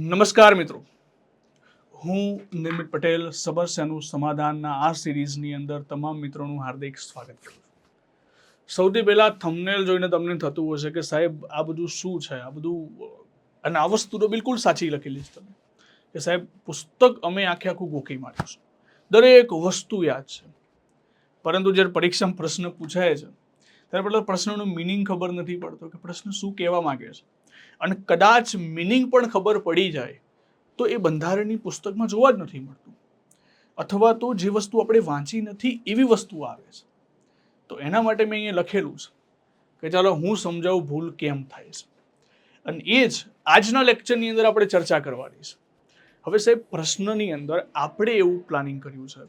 નમસ્કાર મિત્રો, હું નિર્મિત પટેલ સમસ્યાનું સમાધાનના આ સિરીઝની અંદર તમામ મિત્રોનું હાર્દિક સ્વાગત કરું છું. સૌથી પહેલા થંબનેલ જોઈને તમને થતું હશે કે સાહેબ આ બધું શું છે, આ બધું, અને આ વસ્તુ તો બિલકુલ સાચી લખેલી છે તમે કે સાહેબ પુસ્તક અમે આખું ગોખી માર્યું છે, દરેક વસ્તુ યાદ છે, પરંતુ જ્યારે પરીક્ષામાં પ્રશ્ન પૂછાય છે ત્યારે પહેલાં પ્રશ્નનો મિનિંગ ખબર નથી પડતો કે પ્રશ્ન શું કહેવા માંગે છે, અને કદાચ મિનિંગ પણ ખબર પડી જાય તો એ બંધારણની પુસ્તકમાં જોવા જ નથી મળતું, અથવા તો જે વસ્તુ આપણે વાંચી નથી એવી વસ્તુ આવે છે. તો એના માટે મેં અહીંયા લખેલું છે કે ચાલો હું સમજાવું ભૂલ કેમ થાય છે, અને એ જ આજના લેક્ચરની અંદર આપણે ચર્ચા કરવાની છે. હવે સાહેબ પ્રશ્નની અંદર આપણે એવું પ્લાનિંગ કર્યું છે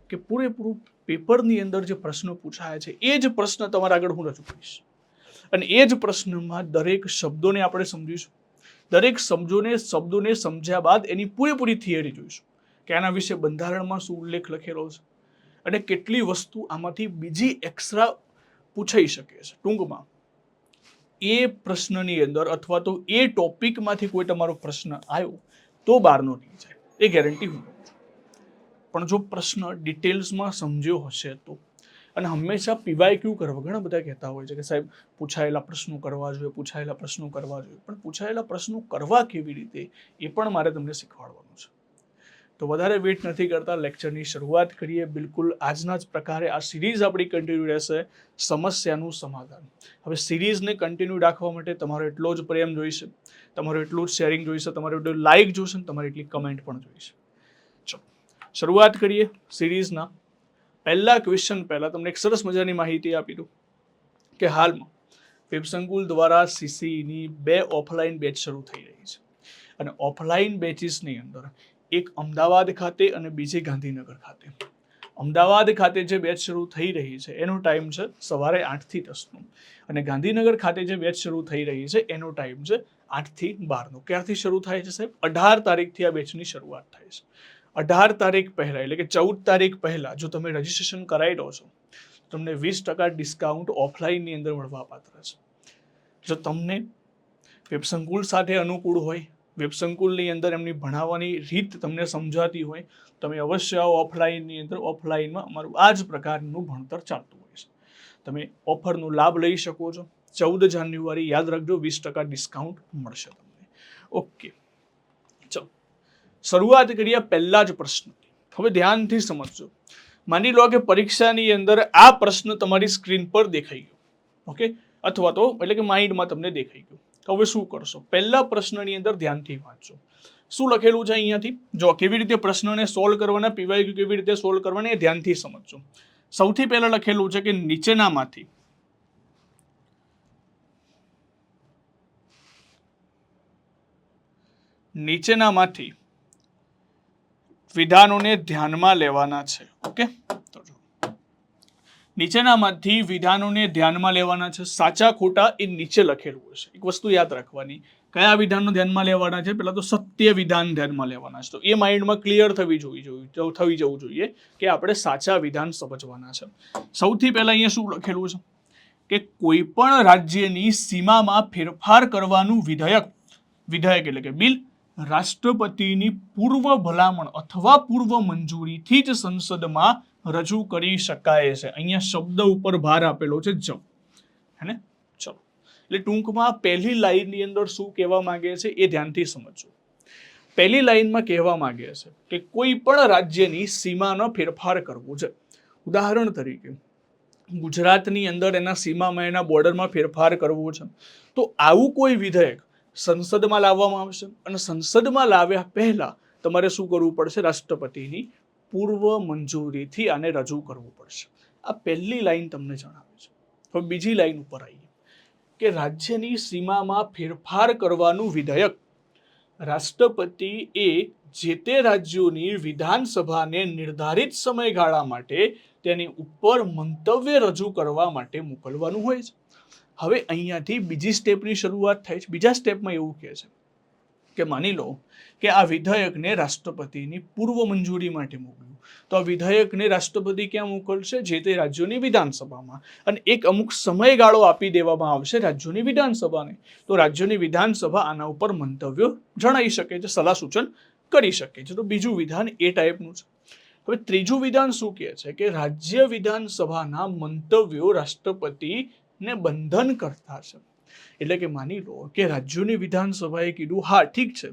કે પૂરેપૂરું પેપરની અંદર જે પ્રશ્નો પૂછાયા છે એ જ પ્રશ્ન તમારા આગળ હું રજૂ કરીશ, અને એ જ પ્રશ્નમાં દરેક શબ્દોને આપણે સમજીશું, દરેક શબ્દોને સમજ્યા બાદ એની પૂરેપૂરી થિયરી જોઈશું કે આના વિશે બંધારણમાં શું ઉલ્લેખ લખેલો છે અને કેટલી વસ્તુ આમાંથી બીજી એક્સ્ટ્રા પૂછાઈ શકે છે. ટૂંકમાં એ પ્રશ્નની અંદર અથવા તો એ ટોપિકમાંથી કોઈ તમારો પ્રશ્ન આવ્યો તો બહારનો નહીં જાય, એ ગેરંટી હું દઉં છું. પણ જો પ્રશ્ન ડિટેલ્સમાં સમજ્યો હશે તો, અને હંમેશા પીવાયક્યુ કરવા, ઘણા બધા કહેતા હોય છે કે સાહેબ પૂછાયેલા પ્રશ્નો કરવા જોઈએ, પૂછાયેલા પ્રશ્નો કરવા જોઈએ, પણ પૂછાયેલા પ્રશ્નો કરવા કેવી રીતે એ પણ મારે તમને શીખવાડવાનું છે. તો વધારે વેઇટ નથી કરતા, લેક્ચરની શરૂઆત કરીએ. બિલકુલ આજના જ પ્રકારે આ સિરીઝ આપણી કન્ટિન્યુ રહેશે, સમસ્યાનું સમાધાન. હવે સિરીઝને કન્ટિન્યુ રાખવા માટે તમારો એટલો જ પ્રેમ જોઈશે, તમારું એટલું જ શેરિંગ જોઈશે, તમારું એટલું લાઇક જોઈશે, તમારી એટલી કમેન્ટ પણ જોઈશે. ચલો શરૂઆત કરીએ સિરીઝના. પહેલા ક્વેશ્ચન પહેલા તમને એક સરસ મજાની માહિતી આપી દઉં કે હાલમાં વેબસંકુલ દ્વારા સીસીની 2 ઓફલાઈન બેચ શરૂ થઈ રહી છે, અને ઓફલાઈન બેચીસની અંદર એક અમદાવાદ ખાતે અને બીજી ગાંધીનગર ખાતે. અમદાવાદ ખાતે જે બેચ શરૂ થઈ રહી છે એનો ટાઈમ છે સવારે 8 થી 10નો, અને ગાંધીનગર ખાતે જે બેચ શરૂ થઈ રહી છે એનો ટાઈમ છે 8 થી 12નો. ક્યારથી શરૂ થાય છે સાહેબ? 18 તારીખથી આ બેચની શરૂઆત થાય છે. 18 તારીખ પહેલાં એટલે કે 14 તારીખ પહેલાં જો તમે રજીસ્ટ્રેશન કરાવી દો છો તમને 20% ડિસ્કાઉન્ટ ઓફલાઈનની અંદર મળવા પાત્ર છે. જો તમને વેબસંકુલ સાથે અનુકૂળ હોય, વેબસંકુલની અંદર એમની ભણાવવાની રીત તમને સમજાતી હોય, તમે અવશ્ય આવો ઓફલાઈનની અંદર. ઓફલાઈનમાં અમારું આ જ પ્રકારનું ભણતર ચાલતું હોય છે. તમે ઓફરનો લાભ લઈ શકો છો. 14 જાન્યુઆરી યાદ રાખજો, 20% ડિસ્કાઉન્ટ મળશે તમને. ઓકે, ચલો શરૂઆત કરીએ પહેલા જ પ્રશ્ન. હવે ધ્યાનથી સમજજો. માની લો કે પરીક્ષાની અંદર આ પ્રશ્ન તમારી સ્ક્રીન પર દેખાઈ ગયો, ઓકે, અથવા તો એટલે કે માઇન્ડમાં તમને દેખાઈ ગયું. હવે શું કરશો? પહેલા પ્રશ્નની અંદર ધ્યાનથી વાંચજો. શું લખેલું છે અહીંયાથી? જો કેવી રીતે પ્રશ્નને સોલ્વ કરવાના, પીવાયક્યુ કેવી રીતે સોલ્વ કરવાના એ ધ્યાનથી સમજજો. સૌથી પહેલા લખેલું છે કે નીચેનામાંથી વિધાનોને ધ્યાનમાં લેવાના છે. ઓકે, નીચેનામાંથી વિધાનોને ધ્યાનમાં લેવાના છે. સાચા ખોટા એ નીચે લખેલું હશે. એક વસ્તુ યાદ રાખવાની, કયા વિધાનો ધ્યાનમાં લેવાના છે? પહેલા તો સત્ય વિધાન ધ્યાનમાં લેવાના છે. તો એ માઇન્ડમાં ક્લિયર થવી જવું જોઈએ કે આપણે સાચા વિધાન સમજવાના છે. સૌથી પહેલા અહીંયા શું લખેલું છે કે કોઈ પણ રાજ્યની સીમામાં ફેરફાર કરવાનું વિધેયક એટલે કે બિલ રાષ્ટ્રપતિની પૂર્વ ભલામણ અથવા પૂર્વ મંજૂરીથી જ સંસદમાં રજૂ કરી શકાય છે. અહીંયા શબ્દ ઉપર ભાર આપેલો છે જ, હે ને? ચલો, એટલે ટૂંકમાં પહેલી લાઈનની અંદર શું કહેવા માંગે છે એ ધ્યાનથી સમજો. પહેલી લાઈનમાં કહેવા માંગે છે કે કોઈ પણ રાજ્યની સીમાનો ફેરફાર કરવો છે. ઉદાહરણ તરીકે ગુજરાતની અંદર એના સીમામાં, એના બોર્ડરમાં ફેરફાર કરવો છે, તો આવું કોઈ વિધેયક સંસદમાં લાવવામાં આવશે, અને સંસદમાં લાવ્યા પહેલા તમારે શું કરવું પડશે? રાષ્ટ્રપતિની પૂર્વ મંજૂરીથી આને રજૂ કરવું પડશે. આ પહેલી લાઈન તમને જણાવે છે. હવે બીજી લાઈન ઉપર આવીએ કે રાજ્યની સીમામાં ફેરફાર કરવાનું વિધેયક રાષ્ટ્રપતિ એ જે તે રાજ્યોની વિધાનસભાને નિર્ધારિત સમયગાળા માટે તેની ઉપર મંતવ્ય રજૂ કરવા માટે મોકલવાનું હોય છે. હવે અહીંયાથી બીજી સ્ટેપની શરૂઆત થાય છે. બીજા સ્ટેપમાં એવું કહે છે કે માની લો કે આ વિધેયકને રાષ્ટ્રપતિની પૂર્વ મંજૂરી માટે મોકલ્યું, તો આ વિધેયકને રાષ્ટ્રપતિ ક્યાં મોકલશે? જે તે રાજ્યોની વિધાનસભામાં, અને એક અમુક સમયગાળો આપી દેવામાં આવશે રાજ્યોની વિધાનસભાને. તો રાજ્યોની વિધાનસભા આના ઉપર મંતવ્યો જણાવી શકે છે, સલાહ સૂચન કરી શકે છે. તો બીજું વિધાન એ ટાઈપનું છે. હવે ત્રીજું વિધાન શું કહે છે કે રાજ્ય વિધાનસભાના મંતવ્યો રાષ્ટ્રપતિને બંધન કરતા છે. એટલે કે માની લો કે રાજ્યોની વિધાનસભાએ કીધું હા ઠીક છે,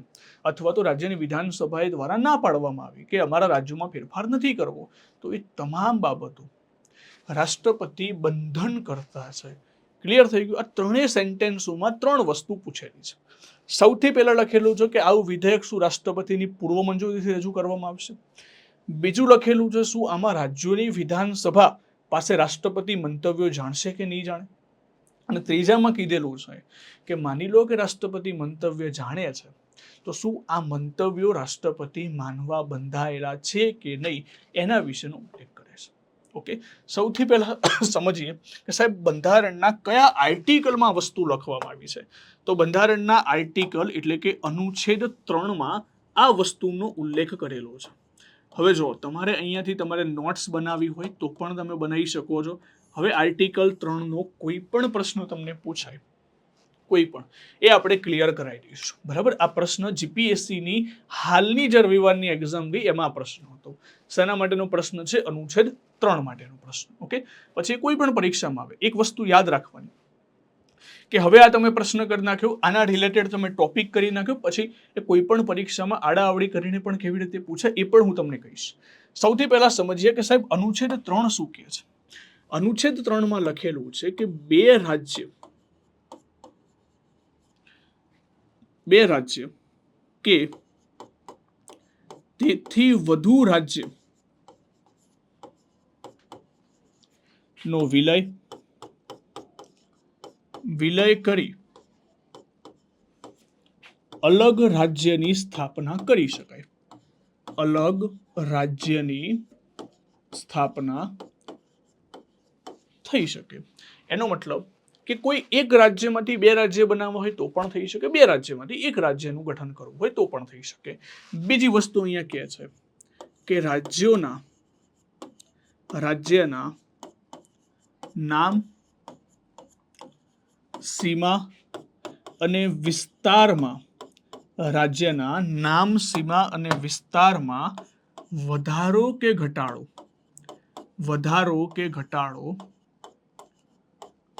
અથવા તો રાજ્યની વિધાનસભાએ દ્વારા ના પાડવામાં આવી કે અમારા રાજ્યોમાં ફેરફાર નથી કરવો, તો એ તમામ બાબતો રાષ્ટ્રપતિ બંધન કરતા છે. ક્લિયર થઈ ગયું? આ ત્રણેય સેન્ટેન્સોમાં ત્રણ વસ્તુ પૂછેલી છે. સૌથી પહેલા લખેલું છે કે આવું વિધેયક શું રાષ્ટ્રપતિની પૂર્વ મંજૂરીથી રજૂ કરવામાં આવશે. બીજું લખેલું છે શું આમાં રાજ્યોની વિધાનસભા પાસે રાષ્ટ્રપતિ મંતવ્યો જાણશે કે નહીં જાણે. અને ત્રીજામાં કીધેલું છે કે માની લો કે રાષ્ટ્રપતિ મંતવ્ય જાણે છે, તો શું આ મંતવ્યો રાષ્ટ્રપતિ માનવા બંધાયેલા છે કે નહીં, એના વિશેનો ઉલ્લેખ કરે છે. ઓકે, સૌથી પહેલા સમજીએ કે સાહેબ બંધારણના કયા આર્ટિકલમાં વસ્તુ લખવામાં આવી છે. તો બંધારણના આર્ટિકલ એટલે કે અનુચ્છેદ 3માં આ વસ્તુનો ઉલ્લેખ કરેલો છે. હવે જો તમારે અહીંયાથી તમારે નોટ્સ બનાવવી હોય તો પણ તમે બનાવી શકો છો. હવે આર્ટિકલ 3નો કોઈ પણ પ્રશ્ન તમને પૂછાય, કોઈ પણ, એ આપણે ક્લિયર કરાવી દઈશું. બરાબર? આ પ્રશ્ન જીપીએસસીની હાલની જે રવિવારની એક્ઝામ ગઈ એમાં આ પ્રશ્ન હતો. શેના માટેનો પ્રશ્ન છે? અનુચ્છેદ 3 માટેનો પ્રશ્ન. ઓકે, પછી કોઈ પણ પરીક્ષામાં આવે એક વસ્તુ યાદ રાખવાની કે હવે આ તમે પ્રશ્ન કરી નાખ્યો, આના રિલેટેડ તમે ટોપિક કરી નાખ્યો, પછી એ કોઈ પણ પરીક્ષામાં આડાઅવળી કરીને પણ કેવી રીતે પૂછે એ પણ હું તમને કહીશ. સૌથી પહેલા સમજીએ કે સાહેબ અનુચ્છેદ 3 શું કહે છે. અનુચ્છેદ 3માં લખેલું છે કે બે રાજ્ય કે તેથી વધુ રાજ્ય નો વિલય કરી અલગ રાજ્યની સ્થાપના કરી શકાય. અલગ રાજ્યની સ્થાપના થઈ શકે. એનો મતલબ કે કોઈ એક રાજ્યમાંથી બે રાજ્ય બનાવવા હોય તો પણ થઈ શકે, બે રાજ્યમાંથી એક રાજ્યનું ગઠન કરવું હોય તો પણ થઈ શકે. બીજી વસ્તુ અહીંયા કહે છે કે રાજ્યના નામ, સીમા અને વિસ્તારમાં રાજ્યના નામ, સીમા અને વિસ્તારમાં વધારો કે ઘટાડો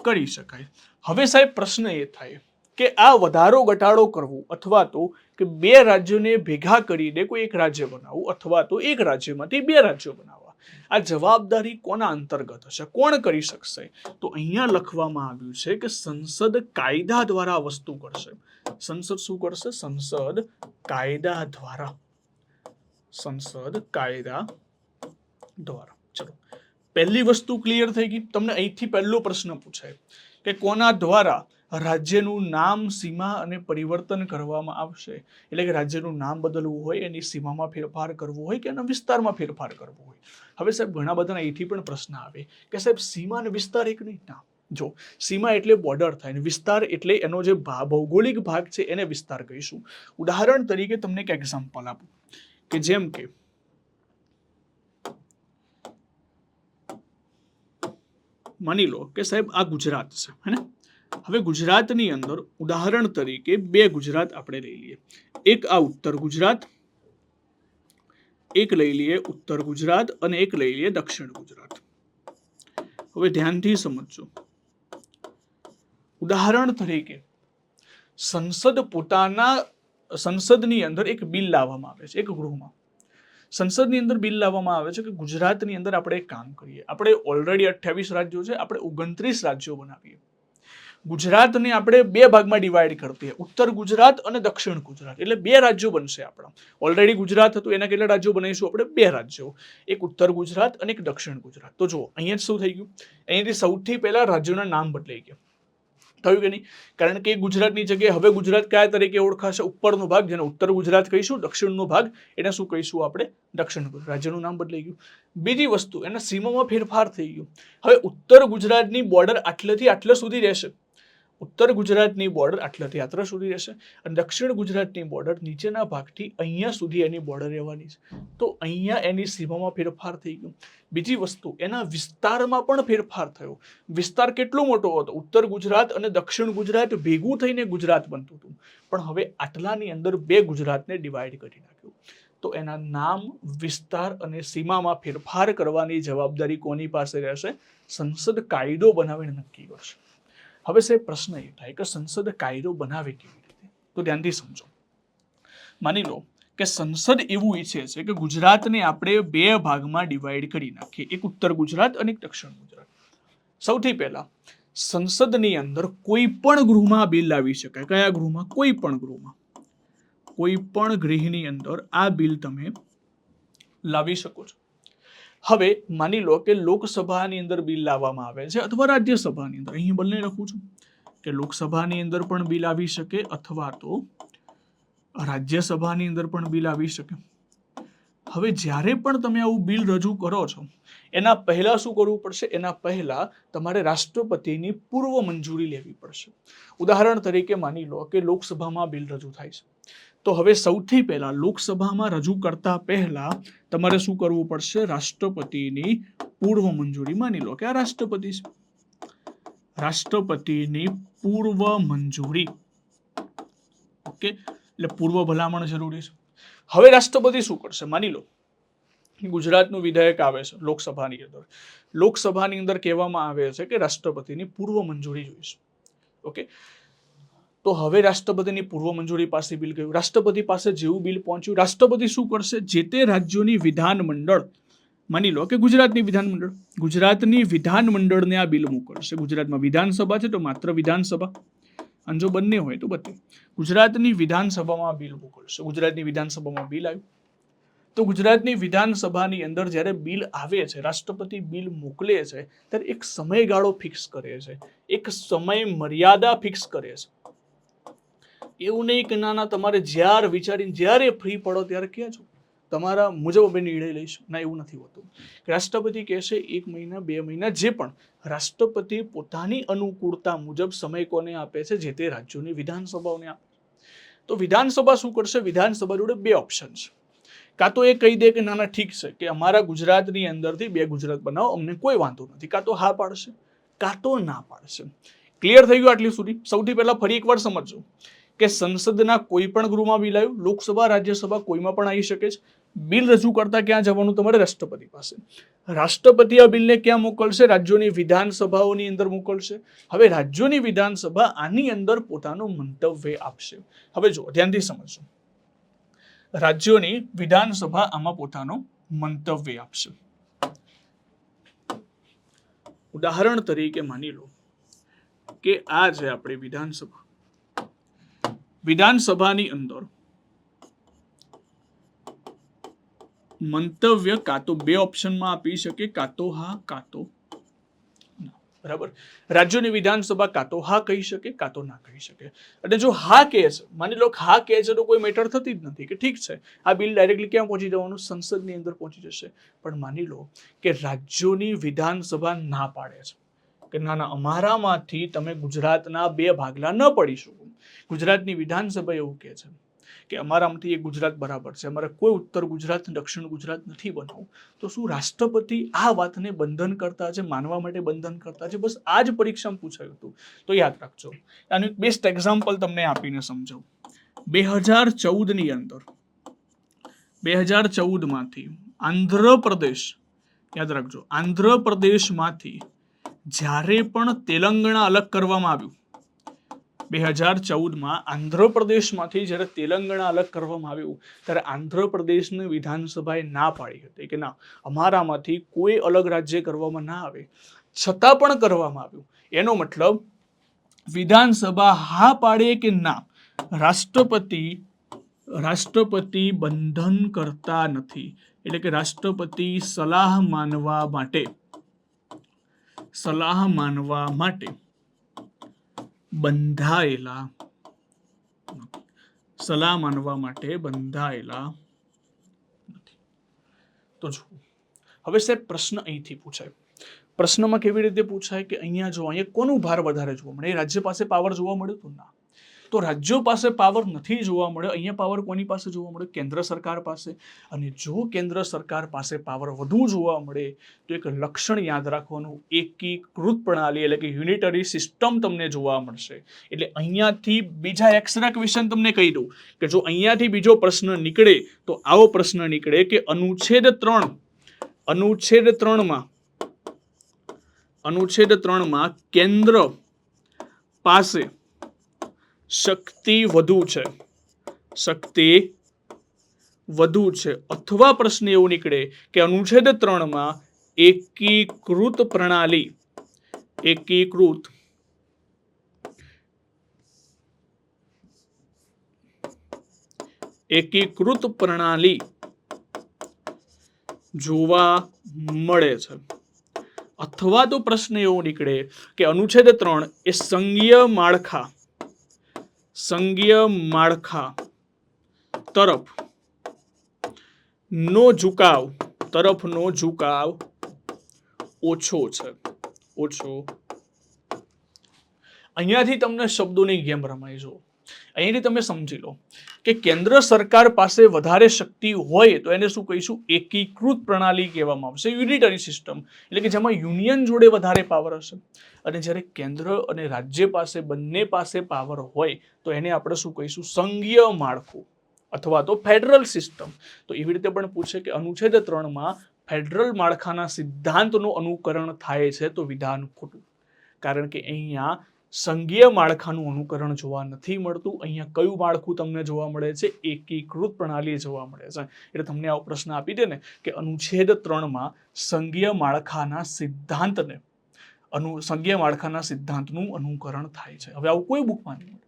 કરી શકાય. હવે સાહેબ પ્રશ્ન એ થાય કે આ વધારો ઘટાડો કરવું અથવા તો કે બે રાજ્યોને ભેગા કરીને કોઈ એક રાજ્ય બનાવવું અથવા તો એક રાજ્યમાંથી બે રાજ્યો બનાવવા, આ જવાબદારી કોના અંતર્ગત હશે, કોણ કરી શકશે? તો અહીંયા લખવામાં આવ્યું છે કે સંસદ કાયદા દ્વારા આ વસ્તુ કરશે. સંસદ શું કરશે? સંસદ કાયદા દ્વારા. ચલો, પહેલી વસ્તુ ક્લિયર થઈ ગઈ. તમને અહીંથી પહેલો પ્રશ્ન પૂછાય કે કોના દ્વારા રાજ્યનું નામ, સીમા અને પરિવર્તન કરવામાં આવશે. એટલે કે રાજ્યનું નામ બદલવું હોય, એની સીમામાં ફેરફાર કરવો હોય કે એના વિસ્તારમાં ફેરફાર કરવો હોય. હવે સાહેબ ઘણા બધાના અહીંથી પણ પ્રશ્ન આવે કે સાહેબ સીમા અને વિસ્તાર એક નહીં. ના, જો સીમા એટલે બોર્ડર થાય ને વિસ્તાર એટલે એનો જે ભૌગોલિક ભાગ છે એને વિસ્તાર કહીશું. ઉદાહરણ તરીકે તમને એક એક્ઝામ્પલ આપું કે જેમ કે માની લો કે સાહેબ આ ગુજરાત છે, હે ને? હવે ગુજરાતની અંદર ઉદાહરણ તરીકે બે ગુજરાત આપણે લઈ લઈએ. એક આ ઉત્તર ગુજરાત, એક લઈ લઈએ ઉત્તર ગુજરાત અને એક લઈ લઈએ દક્ષિણ ગુજરાત. હવે ધ્યાનથી સમજજો. ઉદાહરણ તરીકે સંસદની અંદર એક બિલ લાવવામાં આવે છે, એક ગૃહમાં સંસદની અંદર બિલ લાવવામાં આવે છે કે ગુજરાતની અંદર આપણે એક કામ કરીએ. આપણે ઓલરેડી 28 રાજ્યો છે, આપણે 29 રાજ્યો બનાવીએ. ગુજરાતને આપણે બે ભાગમાં ડિવાઈડ કરતી, ઉત્તર ગુજરાત અને દક્ષિણ ગુજરાત, એટલે બે રાજ્યો બનશે આપણા. ઓલરેડી ગુજરાત હતું, એના કેટલા રાજ્યો બનાવીશું આપણે? બે રાજ્યો, એક ઉત્તર ગુજરાત અને એક દક્ષિણ ગુજરાત. તો જુઓ અહીંયા શું થઈ ગયું, અહીંયાથી સૌથી પહેલા રાજ્યોના નામ બદલાઈ ગયા. થયું કે નહીં? કારણ કે ગુજરાતની જગ્યાએ હવે ગુજરાત કયા તરીકે ઓળખાશે? ઉપરનો ભાગ જેને ઉત્તર ગુજરાત કહીશું, દક્ષિણનો ભાગ એને શું કહીશું આપણે? દક્ષિણ ગુજરાત. રાજ્યનું નામ બદલાઈ ગયું. બીજી વસ્તુ, એના સીમામાં ફેરફાર થઈ ગયો. હવે ઉત્તર ગુજરાતની બોર્ડર આટલેથી આટલે સુધી રહેશે. ઉત્તર ગુજરાતની બોર્ડર આટલાથી આટલા સુધી રહેશે અને દક્ષિણ ગુજરાતની બોર્ડર નીચેના ભાગથી અહીંયા સુધી એની બોર્ડર રહેવાની છે. તો અહીંયા એની સીમામાં ફેરફાર થઈ ગયો. બીજી વસ્તુ, એના વિસ્તારમાં પણ ફેરફાર થયો. વિસ્તાર કેટલો મોટો હતો? ઉત્તર ગુજરાત અને દક્ષિણ ગુજરાત ભેગું થઈને ગુજરાત બનતું હતું, પણ હવે આટલાની અંદર બે ગુજરાતને ડિવાઈડ કરી નાખ્યું. તો એના નામ, વિસ્તાર અને સીમામાં ફેરફાર કરવાની જવાબદારી કોની પાસે રહેશે? સંસદ કાયદો બનાવીને નક્કી કરશે. હવે સાહેબ પ્રશ્ન એ થાય કે સંસદ કાયદો બનાવે કેવી રીતે? તો ધ્યાનથી સમજો. માની લો કે સંસદ એવું ઈચ્છે છે કે ગુજરાતને આપણે બે ભાગમાં ડિવાઈડ કરી નાખીએ, એક ઉત્તર ગુજરાત અને એક દક્ષિણ ગુજરાત. સૌથી પહેલા સંસદની અંદર કોઈ પણ ગૃહમાં બિલ લાવી શકાય. કયા ગૃહમાં? કોઈ પણ ગૃહમાં, કોઈ પણ ગૃહની અંદર આ બિલ તમે લાવી શકો છો. હવે માની લો કે લોકસભાની અંદર બિલ લાવવામાં આવે છે અથવા રાજ્યસભાની અંદર. અહીં બંને લખું છું કે લોકસભાની અંદર પણ બિલ આવી શકે અથવા તો રાજ્યસભાની અંદર પણ બિલ આવી શકે. હવે જ્યારે પણ તમે આવું બિલ રજૂ કરો છો એના પહેલા શું કરવું પડશે? એના પહેલા તમારે રાષ્ટ્રપતિની પૂર્વ મંજૂરી લેવી પડશે. ઉદાહરણ તરીકે માની લો કે લોકસભામાં બિલ રજૂ થાય છે, તો હવે સૌથી પહેલા લોકસભામાં રજૂ કરતા પહેલા તમારે શું કરવું પડશે? રાષ્ટ્રપતિની પૂર્વ મંજૂરી. માની લો કે આ રાષ્ટ્રપતિ છે, રાષ્ટ્રપતિની પૂર્વ મંજૂરી. ઓકે, એટલે પૂર્વ ભલામણ જરૂરી છે. હવે રાષ્ટ્રપતિ શું કરશે? માની લો ગુજરાતનું વિધેયક આવે છે લોકસભાની અંદર. લોકસભાની અંદર કહેવામાં આવે છે કે રાષ્ટ્રપતિની પૂર્વ મંજૂરી જોઈશે. ઓકે, તો હવે રાષ્ટ્રપતિની પૂર્વ મંજૂરી પાસે બિલ ગયું. રાષ્ટ્રપતિ પાસે જેવું બિલ પહોંચ્યું, રાષ્ટ્રપતિ શું કરશે? જે તે રાજ્યોની વિધાનમંડળ, માની લો કે ગુજરાતની વિધાનમંડળ, ગુજરાતની વિધાનમંડળને આ બિલ મોકલશે. ગુજરાતમાં વિધાનસભા છે તો માત્ર વિધાનસભા, અને જો બંને હોય તો બંને. ગુજરાતની વિધાનસભામાં બિલ મોકલશે. ગુજરાતની વિધાનસભામાં બિલ આવ્યું, તો ગુજરાતની વિધાનસભાની અંદર જ્યારે બિલ આવે છે, રાષ્ટ્રપતિ બિલ મોકલે છે, ત્યારે એક સમયગાળો ફિક્સ કરે છે, એક સમય મર્યાદા ફિક્સ કરે છે. એવું નહીં કે ના તમારે જ્યારે વિચારીને જ્યારે ફ્રી પડો ત્યારે કહેજો, તમારા મુજબ અમે નિર્ણય લઈશું. ના, એવું નથી હોતું. રાષ્ટ્રપતિ કહેશે 1 મહિના 2 મહિના, જે પણ રાષ્ટ્રપતિ પોતાની અનુકૂળતા મુજબ સમય કોને આપે છે? જે તે રાજ્યોની વિધાનસભાઓને આપે. તો વિધાનસભા શું કરશે? વિધાનસભા જોડે બે ઓપ્શન છે. કાં તો એ કહી દે કે ના ઠીક છે કે અમારા ગુજરાતની અંદરથી 2 ગુજરાત બનાવો, અમને કોઈ વાંધો નથી. કાં તો હા પાડશે, કાં તો ના પાડશે. ક્લિયર થઈ ગયું આટલી સુધી? સૌથી પહેલા ફરી એકવાર સમજજો કે સંસદના કોઈ પણ ગૃહમાં બિલ આવ્યું, લોકસભા રાજ્યસભા કોઈમાં પણ આવી શકે છે. બિલ રજૂ કરતા ક્યાં જવાનું? તમારે રાષ્ટ્રપતિ પાસે. રાષ્ટ્રપતિ આ બિલને ક્યાં મોકલશે? રાજ્યોની વિધાનસભાઓની અંદર મોકલશે. હવે રાજ્યોની વિધાનસભા આની અંદર પોતાનું મંતવ્ય આપશે. હવે જો ધ્યાનથી સમજજો, રાજ્યોની વિધાનસભા આમાં પોતાનો મંતવ્ય આપશે. ઉદાહરણ તરીકે માની લો કે આ છે આપણી વિધાનસભા. વિધાનસભાની અંદર મંતવ્ય કાં તો 2 ઓપ્શનમાં આપી શકે, કાં તો હા કાં તો ના. બરાબર? રાજ્યોની વિધાનસભા કાં તો હા કહી શકે, કાં તો ના કહી શકે. અને જો હા કહે છે, માની લો હા કહે છે તો કોઈ મેટર થતી જ નથી કે ઠીક છે આ બિલ ડાયરેક્ટલી ક્યાં પહોંચી જવાનું? સંસદની અંદર પહોંચી જશે. પણ માની લો કે રાજ્યોની વિધાનસભા ના પાડે છે કે ના અમારામાંથી તમે ગુજરાતના 2 ભાગલા ન પડી શકો. ગુજરાતની વિધાનસભા એવું કહે છે કે અમારામાંથી એક ગુજરાત બરાબર છે, અમારે કોઈ ઉત્તર ગુજરાત દક્ષિણ ગુજરાત નથી બનાવવું. તો શું રાષ્ટ્રપતિ આ વાતને બંધન કરતા છે, માનવા માટે બંધન કરતા છે? બસ આ જ પરીક્ષામાં પૂછાયું હતું. તો યાદ રાખજો. આનું એક બેસ્ટ એક્ઝામ્પલ તમને આપીને સમજાવું. 2014ની અંદર 2014માંથી આંધ્રપ્રદેશ, યાદ રાખજો, આંધ્રપ્રદેશમાંથી જ્યારે પણ તેલંગાણા અલગ કરવામાં આવ્યું, 2014માં આંધ્રપ્રદેશમાંથી જ્યારે તેલંગાણા અલગ કરવામાં આવ્યું, ત્યારે આંધ્રપ્રદેશની વિધાનસભાએ ના પાડી હતી કે ના અમારામાંથી કોઈ અલગ રાજ્ય કરવામાં ના આવે. છતાં પણ કરવામાં આવ્યું. એનો મતલબ વિધાનસભા હા પાડે કે ના, રાષ્ટ્રપતિ બંધન કરતા નથી. એટલે કે રાષ્ટ્રપતિ સલાહ માનવા માટે બંધાયેલા નથી. તો જો હવે સાહેબ પ્રશ્ન અહીંથી પૂછાય, પ્રશ્નમાં કેવી રીતે પૂછાય કે અહીંયા કોનું ભાર વધારે જોવા મળે? એ રાજ્ય પાસે પાવર જોવા મળ્યો તો ના. તો રાજ્યો પાસે પાવર નથી જોવા મળ્યો. અહીંયા પાવર કોની પાસે જોવા મળ્યો? કેન્દ્ર સરકાર પાસે. અને જો કેન્દ્ર સરકાર પાસે પાવર વધુ જોવા મળે તો એક લક્ષણ યાદ રાખવાનું, એકીકૃત પ્રણાલી એટલે કે યુનિટરી સિસ્ટમ તમને જોવા મળશે. એટલે અહીંયાથી બીજા એક્સ્ટ્રા ક્વેશ્ચન તમને કહી દઉં કે જો અહીંયાથી બીજો પ્રશ્ન નીકળે તો આવો પ્રશ્ન નીકળે કે અનુચ્છેદ 3માં કેન્દ્ર પાસે શક્તિ વધુ છે અથવા પ્રશ્ન એવું નીકળે કે અનુચ્છેદ 3માં એકીકૃત પ્રણાલી જોવા મળે છે, અથવા તો પ્રશ્ન એવો નીકળે કે અનુચ્છેદ 3 એ સંઘીય માળખા તરફનો ઝુકાવ ઓછો છે. અહીંયાથી તમને શબ્દોની ગેમ રમાઈ જો. અહીંયાથી તમે સમજી લો કે કેન્દ્ર સરકાર પાસે વધારે શક્તિ હોય તો એને શું કહીશું? એકીકૃત પ્રણાલી કહેવામાં આવશે, યુનિટરી સિસ્ટમ. એટલે કે જેમાં યુનિયન જોડે વધારે પાવર હશે. અને જ્યારે કેન્દ્ર અને રાજ્ય પાસે બંને પાસે પાવર હોય તો એને આપણે શું કહીશું? સંઘીય માળખું અથવા તો ફેડરલ સિસ્ટમ. તો એવી રીતે પણ પૂછે કે અનુચ્છેદ 3માં ફેડરલ માળખાના સિદ્ધાંતનું અનુકરણ થાય છે તો વિધાન ખોટું. કારણ કે અહીંયા સંઘીય માળખાનું અનુકરણ જોવા નથી મળતું. અહીંયા કયું માળખું તમને જોવા મળે છે? એકીકૃત પ્રણાલી જોવા મળે છે. એટલે તમને આવો પ્રશ્ન આપી દે ને કે અનુચ્છેદ 3માં સંઘીય માળખાના સિદ્ધાંતનું અનુકરણ થાય છે. હવે આવું કોઈ બુકમાં નહીં મળે,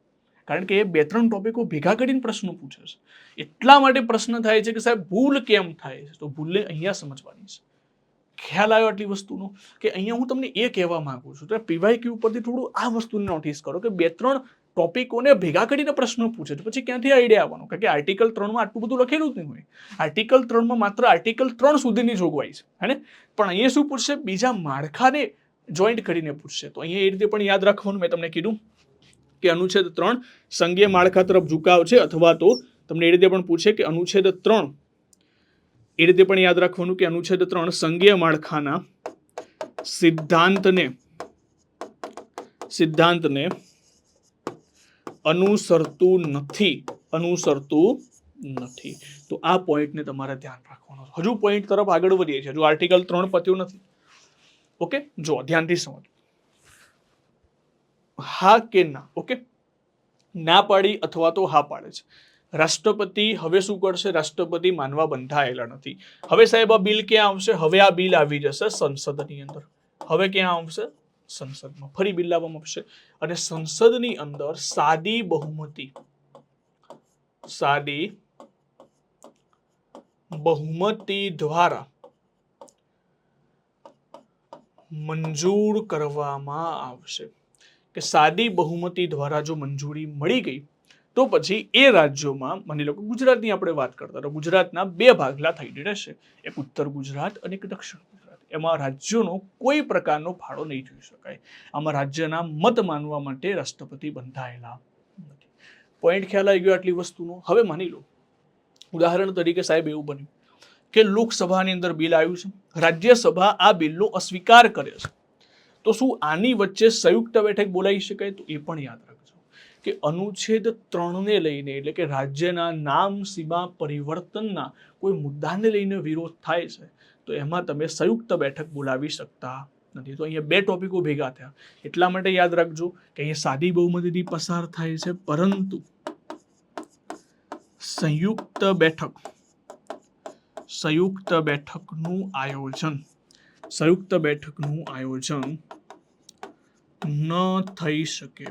કારણ કે એ 2-3 ટોપિકો ભેગા કરીને પ્રશ્નો પૂછે છે. એટલા માટે પ્રશ્ન થાય છે કે સાહેબ ભૂલ કેમ થાય છે? તો ભૂલને અહીંયા સમજવાની છે. ખ્યાલ આવ્યો આટલી વસ્તુનો? કે અહીંયા હું તમને એ કહેવા માંગુ છું તો પીવાયક્યુ ઉપરથી થોડું આ વસ્તુને નોટિસ કરો કે 2-3 ટોપિકોને ભેગા કરીને પ્રશ્નો પૂછે તો પછી ક્યાંથી આઈડિયા આવવાનો? કારણ કે આર્ટિકલ 3માં આટલું બધું લખેલું જ નહીં હોય. આર્ટિકલ 3માં માત્ર આર્ટિકલ 3 સુધીની જોગવાઈ છે, હે? પણ અહીંયા શું પૂછશે? બીજા માળખાને જોઈન્ટ કરીને પૂછશે. તો અહીંયા એ રીતે પણ યાદ રાખવાનું. મેં તમને કીધું કે અનુચ્છેદ 3 સંઘીય માળખા તરફ ઝુકાવ છે, અથવા તો તમને એ રીતે પણ પૂછે કે અનુચ્છેદ 3 એ રીતે પણ યાદ રાખવાનું કે અનુચ્છેદ 3 સંઘીય માળખાના સિદ્ધાંતને અનુસરતું નથી. તો આ પોઈન્ટને તમારે ધ્યાન રાખવાનો. હજુ પોઈન્ટ તરફ આગળ વધીએ છીએ. હજુ આર્ટિકલ 3 પત્યું નથી. ઓકે, જો ધ્યાનથી સમજો. હા કે ના? ઓકે, ના પાડી અથવા તો હા પાડે છે. રાષ્ટ્રપતિ હવે શું કરશે? રાષ્ટ્રપતિ માનવા બંધાયેલા નથી. હવે સાહેબ આ બિલ ક્યાં આવશે? હવે આ બિલ આવી જશે સંસદની અંદર. હવે ક્યાં આવશે? સંસદમાં. ફરી બિલ લાવવામાં આવશે અને સંસદની અંદર સાદી બહુમતી દ્વારા મંજૂર કરવામાં આવશે. કે સાદી બહુમતી દ્વારા જો મંજૂરી મળી ગઈ તો પછી એ રાજ્યોમાં, માની લો કે ગુજરાતની આપણે વાત કરતા તો ગુજરાતના 2 ભાગલા થઈને રહેશે, એક ઉત્તર ગુજરાત અને એક દક્ષિણ ગુજરાત. એમાં રાજ્યોનો કોઈ પ્રકારનો ફાળો નહીં જોઈ શકાય. આમાં રાજ્યના મત માનવા માટે રાષ્ટ્રપતિ બંધાયેલા નથી. પોઈન્ટ ખ્યાલ આવી ગયો આટલી વસ્તુનો? હવે માની લો ઉદાહરણ તરીકે સાહેબ એવું બન્યું કે લોકસભાની અંદર બિલ આવ્યું છે, રાજ્યસભા આ બિલનો અસ્વીકાર કરે છે. તો શું આની વચ્ચે સંયુક્ત બેઠક બોલાવી શકાય? તો એ પણ યાદ રાખજો કે અનુચ્છેદ 3ને લઈને, એટલે કે રાજ્યના નામ સીમા પરિવર્તનના કોઈ મુદ્દાને લઈને વિરોધ થાય છે તો એમાં તમે સંયુક્ત બેઠક બોલાવી શકતા નથી. તો અહીંયા 2 ટોપિકો ભેગા થયા. એટલા માટે યાદ રાખજો કે અહીંયા સાદી બહુમતીથી પસાર થાય છે, પરંતુ સંયુક્ત બેઠકનું આયોજન ન થઈ શકે.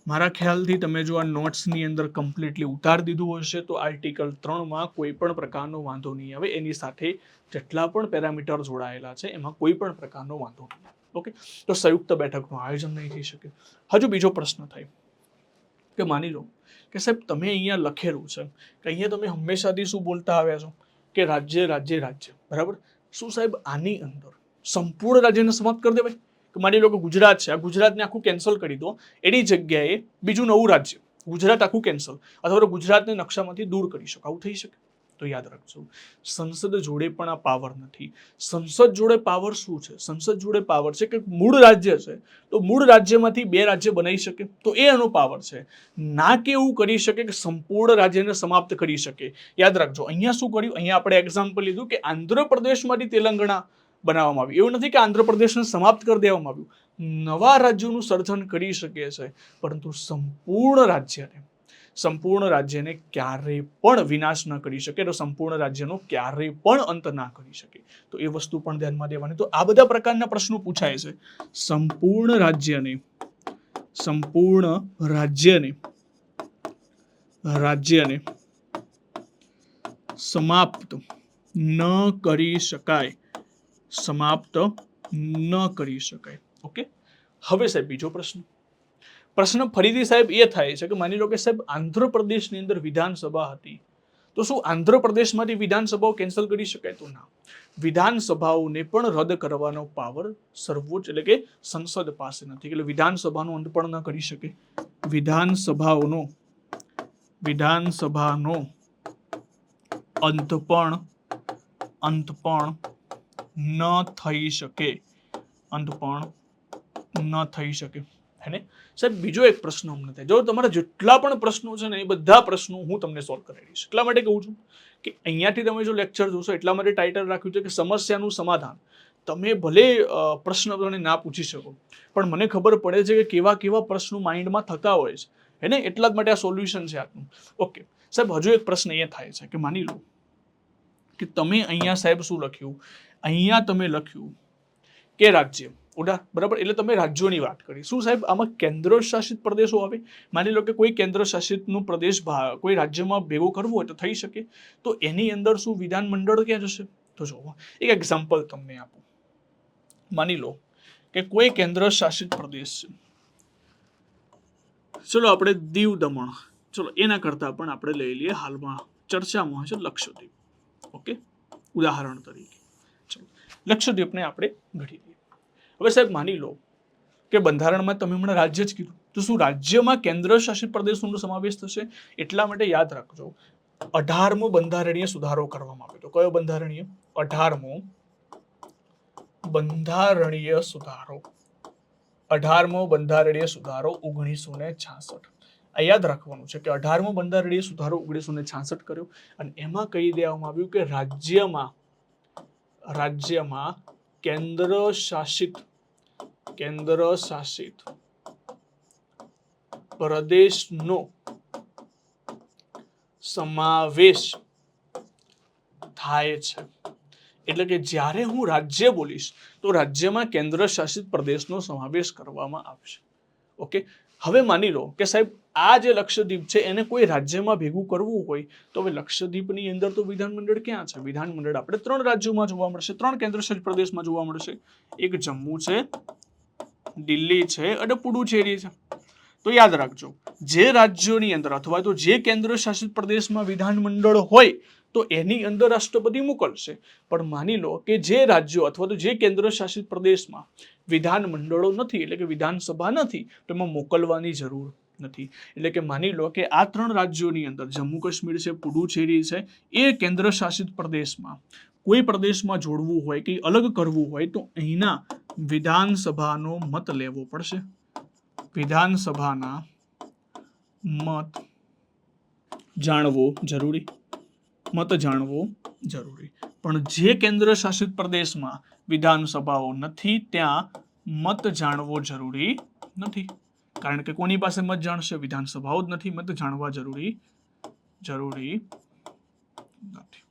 મારા ખ્યાલથી તમે જો આ નોટ્સની અંદર કમ્પ્લીટલી ઉતારી દીધું હશે તો આર્ટિકલ 3માં કોઈ પણ પ્રકારનો વાંધો નહીં આવે. એની સાથે જેટલા પણ પેરામીટર જોડાયેલા છે એમાં કોઈ પણ પ્રકારનો વાંધો નહીં. ઓકે, તો સંયુક્ત બેઠકનું આયોજન નહીં થઈ શકે. હજુ બીજો પ્રશ્ન થાય કે માની લો કે સાહેબ તમે અહીંયા લખેલું છે કે અહીંયા તમે હંમેશાથી શું બોલતા આવ્યા છો કે રાજ્ય, બરાબર? શું સાહેબ આની અંદર સંપૂર્ણ રાજ્યને સમાપ્ત કરી દેવાય? કે માની લો કે ગુજરાત છે, આ ગુજરાતને આખું કેન્સલ કરી દો, એની જગ્યાએ બીજું નવું રાજ્ય, ગુજરાત આખું કેન્સલ, અથવા તો ગુજરાતને નકશામાંથી દૂર કરી શકો, આવું થઈ શકે? તો યાદ રાખજો, સંસદ જોડે પણ આ પાવર નથી. સંસદ જોડે પાવર શું છે? સંસદ જોડે પાવર છે કે મૂળ રાજ્ય છે તો મૂળ રાજ્યમાંથી બે રાજ્ય બનાવી શકે, તો એ એનો પાવર છે. ના કે એવું કરી શકે કે સંપૂર્ણ રાજ્યને સમાપ્ત કરી શકે. યાદ રાખજો, અહીંયા શું કર્યું? અહીંયા આપણે એક્ઝામ્પલ લીધું કે આંધ્રપ્રદેશમાંથી તેલંગાણા બનાવવામાં આવ્યું. એવું નથી કે આંધ્રપ્રદેશને સમાપ્ત કરી દેવામાં આવ્યું, નવા રાજ્યોનું સર્જન કરી શકે છે, પરંતુ સંપૂર્ણ રાજ્યને ક્યારેય પણ વિનાશ ન કરી શકે, તો સંપૂર્ણ રાજ્યનો ક્યારેય પણ અંત ના કરી શકે. તો એ વસ્તુ પણ ધ્યાનમાં દેવાની. તો આ બધા પ્રકારના પ્રશ્નો પૂછાય છે. સંપૂર્ણ રાજ્યને સમાપ્ત ન કરી શકાય. ઓકે, હવે સાહેબ બીજો પ્રશ્ન ફરીથી સાહેબ એ થાય છે કે માની લો કે સાહેબ આંધ્રપ્રદેશની અંદર વિધાનસભા હતી, તો શું આંધ્રપ્રદેશમાંથી વિધાનસભાઓ કેન્સલ કરી શકાય? તો ના, વિધાનસભાઓને પણ રદ કરવાનો પાવર સર્વોચ્ચ એટલે કે સંસદ પાસે નથી. એટલે વિધાનસભાનો અંત પણ ન કરી શકે. વિધાનસભાનો અંત પણ ન થઈ શકે. હેને સાહેબ? બીજો એક પ્રશ્ન અમને થાય, જો તમારા જેટલા પણ પ્રશ્નો છે ને એ બધા પ્રશ્નો હું તમને સોલ્વ કરાવીશ. એટલા માટે કહું છું કે અહીંયાથી તમે જો લેક્ચર જોશો, એટલા માટે ટાઇટલ રાખ્યું છે કે સમસ્યાનું સમાધાન. તમે ભલે પ્રશ્ન ના પૂછી શકો, પણ મને ખબર પડે છે કે કેવા કેવા પ્રશ્નો માઇન્ડમાં થતા હોય છે, હેને? એટલા જ માટે આ સોલ્યુશન છે આજનું. ઓકે સાહેબ, હજુ એક પ્રશ્ન એ થાય છે કે માની લો કે તમે અહીંયા સાહેબ શું લખ્યું? અહીંયા તમે લખ્યું કે રાજ્ય, બરાબર? એટલે તમે રાજ્યોની વાત કરી. શું સાહેબ આમાં કેન્દ્ર શાસિત પ્રદેશો આવે? માની લો કે કોઈ કેન્દ્ર શાસિતનું પ્રદેશ કોઈ રાજ્યમાં ભેગો કરવો હોય તો થઈ શકે. તો એની અંદર શું વિધાનમંડળ ક્યાં જશે? તો જો એક એક્ઝામ્પલ તમને આપું. માની લો કે કોઈ કેન્દ્ર શાસિત પ્રદેશ છે, ચલો આપણે દીવ દમણ, ચલો એના કરતા પણ આપણે લઈ લઈએ હાલમાં ચર્ચામાં છે લક્ષદ્વીપ. ઓકે, ઉદાહરણ તરીકે ચલો લક્ષદ્વીપને આપણે ઘડી લઈએ. હવે સાહેબ માની લો કે બંધારણમાં તમે હમણાં રાજ્ય જ કીધું, તો શું રાજ્યમાં કેન્દ્ર શાસિત પ્રદેશોનો સમાવેશ થશે? એટલા માટે યાદ રાખજો, 18મો બંધારણીય સુધારો કરવામાં આવ્યો હતો. કયો બંધારણીય? 18મો બંધારણીય સુધારો 1966. આ યાદ રાખવાનું છે કે 18મો બંધારણીય સુધારો 1966 કર્યો, અને એમાં કહી દેવામાં આવ્યું કે રાજ્યમાં કેન્દ્ર શાસિત પ્રદેશનો સમાવેશ થાય છે. એટલે કે જ્યારે હું રાજ્ય બોલીશ તો રાજ્યમાં કેન્દ્ર શાસિત પ્રદેશનો સમાવેશ કરવામાં આવશે. ઓકે, હવે માની લો કે સાહેબ આ જે લક્ષદ્વીપ છે એને કોઈ રાજ્યમાં ભેગું કરવું હોય તો હવે લક્ષદ્વીપની અંદર તો વિધાનમંડળ ક્યાં છે? વિધાનમંડળ આપણે 3 રાજ્યોમાં જોવા મળશે, 3 કેન્દ્રશાસિત પ્રદેશમાં જોવા મળશે. એક જમ્મુ છે, દિલ્હી છે અને પુડુચેરી છે. તો યાદ રાખજો, જે રાજ્યોની અંદર અથવા તો જે કેન્દ્ર શાસિત પ્રદેશમાં વિધાનમંડળ હોય તો એની અંદર રાષ્ટ્રપતિ મોકલશે. પણ માની લો કે જે રાજ્યો અથવા તો જે કેન્દ્ર શાસિત પ્રદેશમાં વિધાનમંડળો નથી, એટલે કે વિધાનસભા નથી, તો એમાં મોકલવાની જરૂર નથી. એટલે કે માની લો કે આ 3 રાજ્યોની અંદર જમ્મુ કાશ્મીર છે, પુડુચેરી છે, એ કેન્દ્ર શાસિત પ્રદેશમાં કોઈ પ્રદેશમાં જોડવું હોય કે અલગ કરવું હોય તો અહીંના વિધાનસભાનો મત લેવો પડશે. વિધાનસભાના મત જાણવો જરૂરી. પણ જે કેન્દ્ર શાસિત પ્રદેશમાં વિધાનસભાઓ નથી ત્યાં મત જાણવો જરૂરી નથી. કારણ કે કોની પાસે મત જાણશે? વિધાનસભાઓ જ નથી, મત જાણવા જરૂરી નથી.